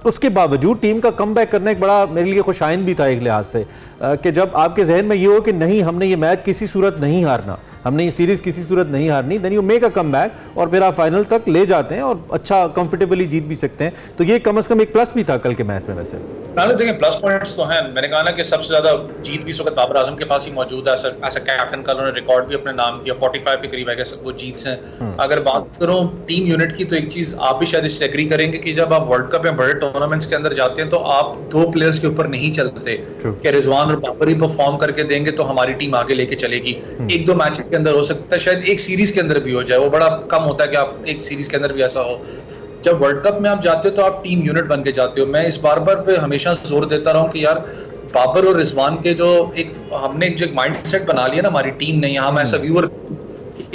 उसके बावजूद टीम का कमबैक करना एक बड़ा मेरे लिए खुशाइन भी था एक लिहाज से, कि जब आपके जहन में ये हो कि नहीं हमने ये मैच किसी सूरत नहीं हारना, हमने ये सीरीज किसी सूरत नहीं हारनी, then you make a comeback और फिर आप फाइनल तक ले जाते हैं और अच्छा कंफर्टेबली जीत भी सकते हैं। तो ये कम से कम एक प्लस भी था कल के मैच में। वैसे देखिए प्लस पॉइंट्स तो हैं, मैंने कहा ना कि सबसे ज्यादा जीत भी इस वक्त बाबर आजम के पास ही मौजूद है, ऐसा कैप्टन का उन्होंने रिकॉर्ड भी अपने नाम किया, 45 के करीब है वो जीत हैं। अगर बात करूं टीम यूनिट की, तो एक चीज आप भी शायद इससे एग्री करेंगे कि जब आप वर्ल्ड कप या बड़े टूर्नामेंट्स के अंदर जाते हैं तो आप 2 प्लेयर्स के ऊपर नहीं चलते कि रिजवान और बाबर ही परफॉर्म करके देंगे तो हमारी टीम आगे लेके चलेगी। 1-2 मैचेस के अंदर हो सकता है, शायद एक सीरीज के अंदर भी हो जाए, वो बड़ा कम होता है कि आप एक सीरीज के अंदर भी ऐसा हो। जब वर्ल्ड कप में आप जाते हो तो आप टीम यूनिट बन के जाते हो। मैं इस बार पे हमेशा जोर देता रहा हूं कि यार बाबर और रिजवान के जो एक हमने जो एक माइंडसेट बना लिया ना हमारी टीम ने, यहाँ मैं ऐसा व्यूअर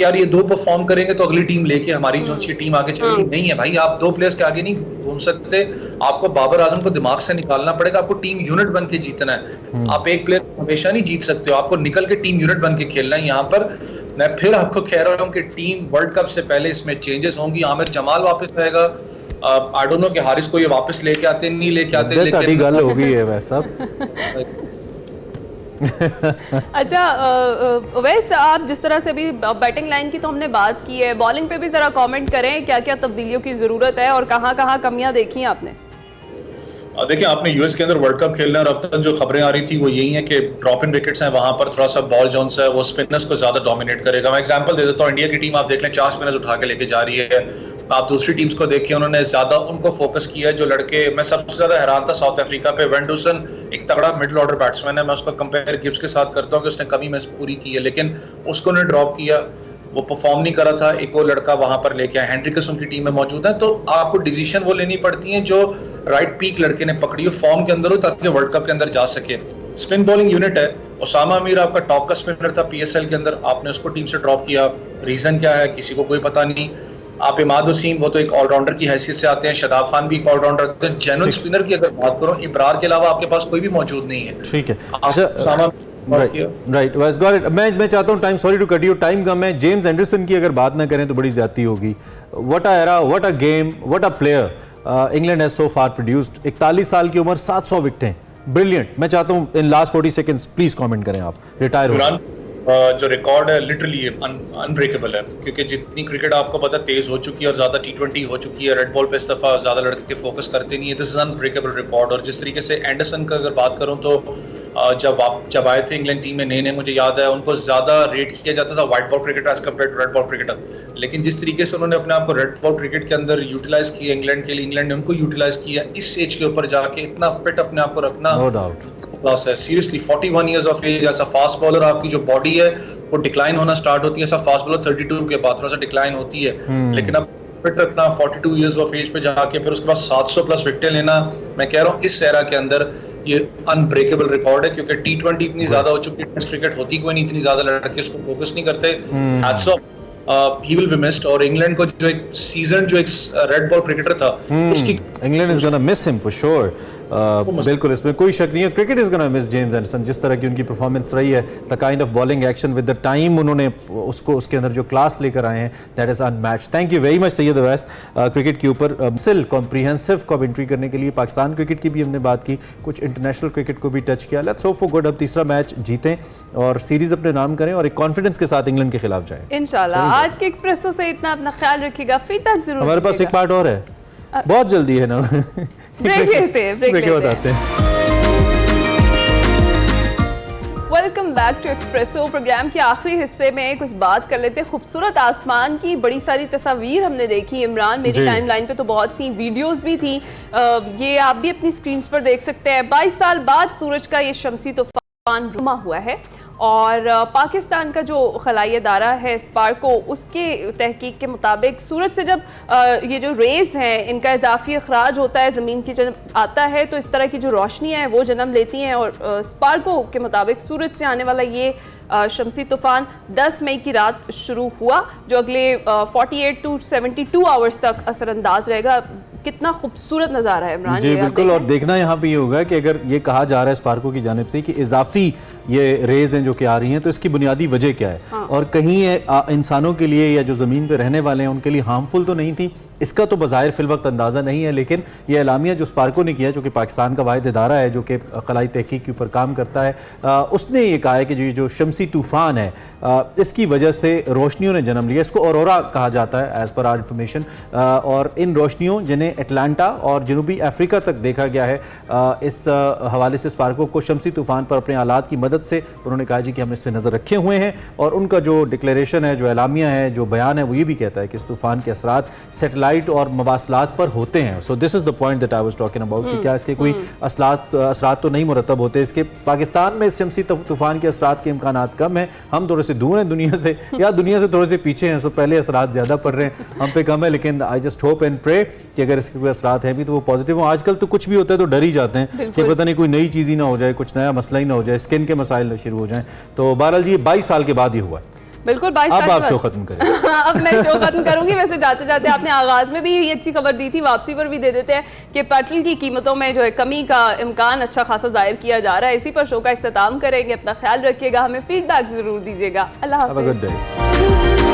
यार ये 2 परफॉर्म करेंगे तो अगली टीम लेके हमारी जो सी टीम आगे चलेगी। नहीं है भाई, आप 2 प्लेयर्स के आगे नहीं घूम सकते, आपको बाबर आजम को दिमाग से निकालना पड़ेगा, आपको टीम यूनिट बन के जीतना है। आप एक प्लेयर हमेशा नहीं जीत सकते हो, आपको निकल के टीम यूनिट बन के खेलना है। यहाँ पर मैं फिर आपको कह रहा हूँ कि टीम वर्ल्ड कप से पहले इसमें चेंजेस होंगी, आमिर जमाल वापस आएगा, आई डोंट नो कि हारिस को ये वापस लेके आते नहीं लेके आते, लेकिन गल हो गई है वैसा अच्छा वैसे आप जिस तरह से अभी बैटिंग लाइन की तो हमने बात की है, बॉलिंग पे भी ज़रा कमेंट करें, क्या क्या तब्दीलियों की ज़रूरत है और कहाँ कहाँ कमियां देखी आपने? देखिए, आपने यूएस के अंदर वर्ल्ड कप खेलना और अब तक जो खबरें आ रही थी वो यही है कि ड्रॉप इन विकेट्स हैं, वहां पर थोड़ा सा बॉल जोन्स है वो स्पिनर्स को ज्यादा डोमिनेट करेगा। मैं एग्जांपल दे देता हूँ, इंडिया की टीम आप देख लें 4 स्पिनर्स उठा के लेके जा रही है। आप दूसरी टीम्स को देखिए, उन्होंने ज्यादा उनको फोकस किया है जो लड़के, मैं सबसे ज्यादा हैरान था साउथ अफ्रीका पे, वेंडरसन एक तगड़ा मिडिल ऑर्डर बैट्समैन है, मैं उसको कंपेयर गिब्स के साथ करता हूँ कि उसने कमी में पूरी की है, लेकिन उसको उन्होंने ड्रॉप किया, वो परफॉर्म नहीं कर रहा था। एक और लड़का वहां पर लेके आया, हेनरिक्स उनकी टीम में मौजूद है। तो आपको डिसीजन वो लेनी पड़ती है जो राइट पीक लड़के ने पकड़ी हो, फॉर्म के अंदर हो, ताकि वर्ल्ड कप के अंदर जा सके। स्पिन बॉलिंग यूनिट है, उसामा मीर आपका टॉप का स्पिनर था पीएसएल के अंदर, आपने उसको टीम से ड्रॉप किया, रीजन क्या है किसी को कोई पता नहीं। आप इमाद वसीम, वो तो एक ऑलराउंडर की हैसियत से आते हैं, शादाब खान भी एक ऑलराउंडर थे। जेन्युइन स्पिनर की अगर बात करो, इब्रार के अलावा आपके पास कोई भी मौजूद नहीं है। ठीक है, अच्छा राइट, बस गॉट इट। मैं चाहता हूँ time, sorry to cut you, time कम है। जेम्स एंडरसन की अगर बात ना करें तो बड़ी ज्यादती होगी। What a era, what a game, what a player England has so far produced. 41 साल की उम्र, 700 विकेटें, ब्रिलियंट। मैं चाहता हूँ in last 40 seconds please comment करें आप। रिटायर हो जो रिकॉर्ड है लिटरली अनब्रेकेबल है, क्योंकि जितनी क्रिकेट आपको पता तेज हो चुकी है और ज्यादा T20 हो चुकी है, रेड बॉल पे इस दफा ज्यादा लड़के फोकस करते नहीं है। This is unbreakable record. और जिस तरीके से एंडरसन का अगर बात करूं तो जब आए थे इंग्लैंड टीम में नए, मुझे याद है उनको ज्यादा रेट किया जाता था white ball cricketer as compared to red ball cricketer, लेकिन जिस तरीके से उन्होंने अपने आप को रेड बॉल क्रिकेट के अंदर यूटिलाइज किया इंग्लैंड के लिए, इंग्लैंड ने उनको यूटिलाइज किया। इस एज के ऊपर जाके इतना फिट अपने आप को रखना, नो डाउट क्लास है सीरियसली। 41 इयर्स ऑफ एज, ऐसा फास्ट बॉलर, आपकी जो बॉडी है वो डिक्लाइन होना स्टार्ट होती है, ऐसा फास्ट बॉलर 32 के बाद थोड़ा सा डिक्लाइन होती है, लेकिन अब फिट रखना 42 इयर्स ऑफ एज पे जाके फिर उसके बाद 700 प्लस विकेटें लेना, मैं कह रहा हूँ इस एरा के अंदर ये अनब्रेकेबल रिकॉर्ड है, क्योंकि T20 इतनी ज्यादा हो चुकी है, टेस्ट क्रिकेट होती कोई नहीं, इतनी ज्यादा लड़के उसको फोकस नहीं करते। Hats off, he will be missed. और इंग्लैंड को जो एक सीजन जो एक रेड बॉल क्रिकेटर था उसकी, England is gonna miss him for sure. बिल्कुल, इसमें कोई शक नहीं है। Cricket is gonna miss James Anderson, जिस तरह की उनकी परफॉर्मेंस रही है, the kind of bowling action with the time उन्होंने उसको उसके अंदर जो क्लास लेकर आए हैं, that is unmatched. Thank you very much Syed Awais, cricket के ऊपर सिल कॉम्प्रिहेंसिव कमेंट्री करने के लिए। पाकिस्तान क्रिकेट की भी हमने बात की, कुछ इंटरनेशनल क्रिकेट को भी टच किया। लेट्स होप फॉर गुड, अब तीसरा मैच जीतें और सीरीज अपने नाम करें और एक कॉन्फिडेंस के साथ इंग्लैंड के खिलाफ जाएं इंशाल्लाह। आज के एक्सप्रेसो से इतना अपना ख्याल रखिएगा, फीडबैक जरूर। हमारे पास एक पार्ट और है, बहुत जल्दी है ना। ब्रेक लेते हैं, बताते हैं। Welcome back to Expresso. Programme के आखिरी हिस्से में कुछ बात कर लेते हैं। खूबसूरत आसमान की बड़ी सारी तस्वीर हमने देखी इमरान, मेरी टाइमलाइन पे तो बहुत थी, वीडियोस भी थी, ये आप भी अपनी स्क्रीन पर देख सकते हैं। 22 साल बाद सूरज का ये शमसी तूफान रुमा हुआ है और पाकिस्तान का जो खलाई अदारा है स्पार्को, उसके तहकीक के मुताबिक सूरज से जब ये जो रेज़ हैं इनका इजाफी अखराज होता है, ज़मीन की जब आता है तो इस तरह की जो रोशनियाँ हैं वो जन्म लेती हैं। और स्पार्को के मुताबिक सूरज से आने वाला ये शमसी तूफान 10 मई की रात शुरू हुआ, जो अगले 48 टू 72 आवर्स तक असरअंदाज रहेगा। कितना खूबसूरत नज़ारा है इमरान जी, बिल्कुल। और देखना यहाँ पे ये होगा कि अगर ये कहा जा रहा है स्पार्को की जानिब से कि इजाफी ये रेज हैं जो कि आ रही हैं, तो इसकी बुनियादी वजह क्या है। हाँ। और कहीं इंसानों के लिए या जो ज़मीन पे रहने वाले हैं उनके लिए हार्मफुल तो नहीं थी, इसका तो बज़ाहिर फिल वक्त अंदाज़ा नहीं है, लेकिन ये एलामिया जो स्पार्को ने किया, जो कि पाकिस्तान का वाहिद इदारा है जो कि खलाई तहकीक के ऊपर काम करता है, उसने ये कहा है कि जो शमसी तूफ़ान है इसकी वजह से रोशनियों ने जन्म लिया। इसको औरोरा कहा जाता है एज़ पर आर इंफॉर्मेशन। और इन रोशनियों जिन्हें एटलांटा और जनूबी अफ्रीका तक देखा गया है, इस हवाले से स्पार्को को शमसी तूफ़ान पर अपने आलात की मदद से उन्होंने कहा जी कि हम इस पर नज़र रखे हुए हैं। और उनका जो डिक्लेरेशन है, जो एलामिया है, जो बयान है, वो ये भी कहता है कि इस तूफ़ान के असरात सेटेलाइट और मवासलात पर होते हैं। So this is the point that I was talking about कि क्या इसके कोई असरात तो नहीं मुरतब होते इसके। पाकिस्तान में इस शमसी तूफ़ान के असरात के इम्कानात कम है, हम थोड़े से दूर हैं दुनिया से, या दुनिया से थोड़े से पीछे हैं, सो पहले असरात ज़्यादा पड़ रहे हैं, हम पे कम है। लेकिन I just hope and pray कि अगर इसके कोई असरात हैं भी तो वो पॉजिटिव हो। आजकल तो कुछ भी होता है तो डर ही जाते हैं कि पता नहीं कोई नई चीज़ ही ना हो जाए, कुछ नया मसला ही ना हो जाए, स्किन के मसाइल शुरू हो जाएं। तो बहरहाल जी 22 साल के बाद ही हुआ है। बिल्कुल 22 साल अब आप शो खत्म करें। अब मैं शो खत्म करूंगी। वैसे जाते जाते आपने आगाज में भी ये अच्छी खबर दी थी, वापसी पर भी दे देते हैं कि पेट्रोल की कीमतों में जो है कमी का इम्कान अच्छा खासा जाहिर किया जा रहा है। इसी पर शो का इख्तिताम करेंगे। अपना ख्याल रखिएगा, हमें फीडबैक जरूर दीजिएगा। अल्लाह हाफ़िज़।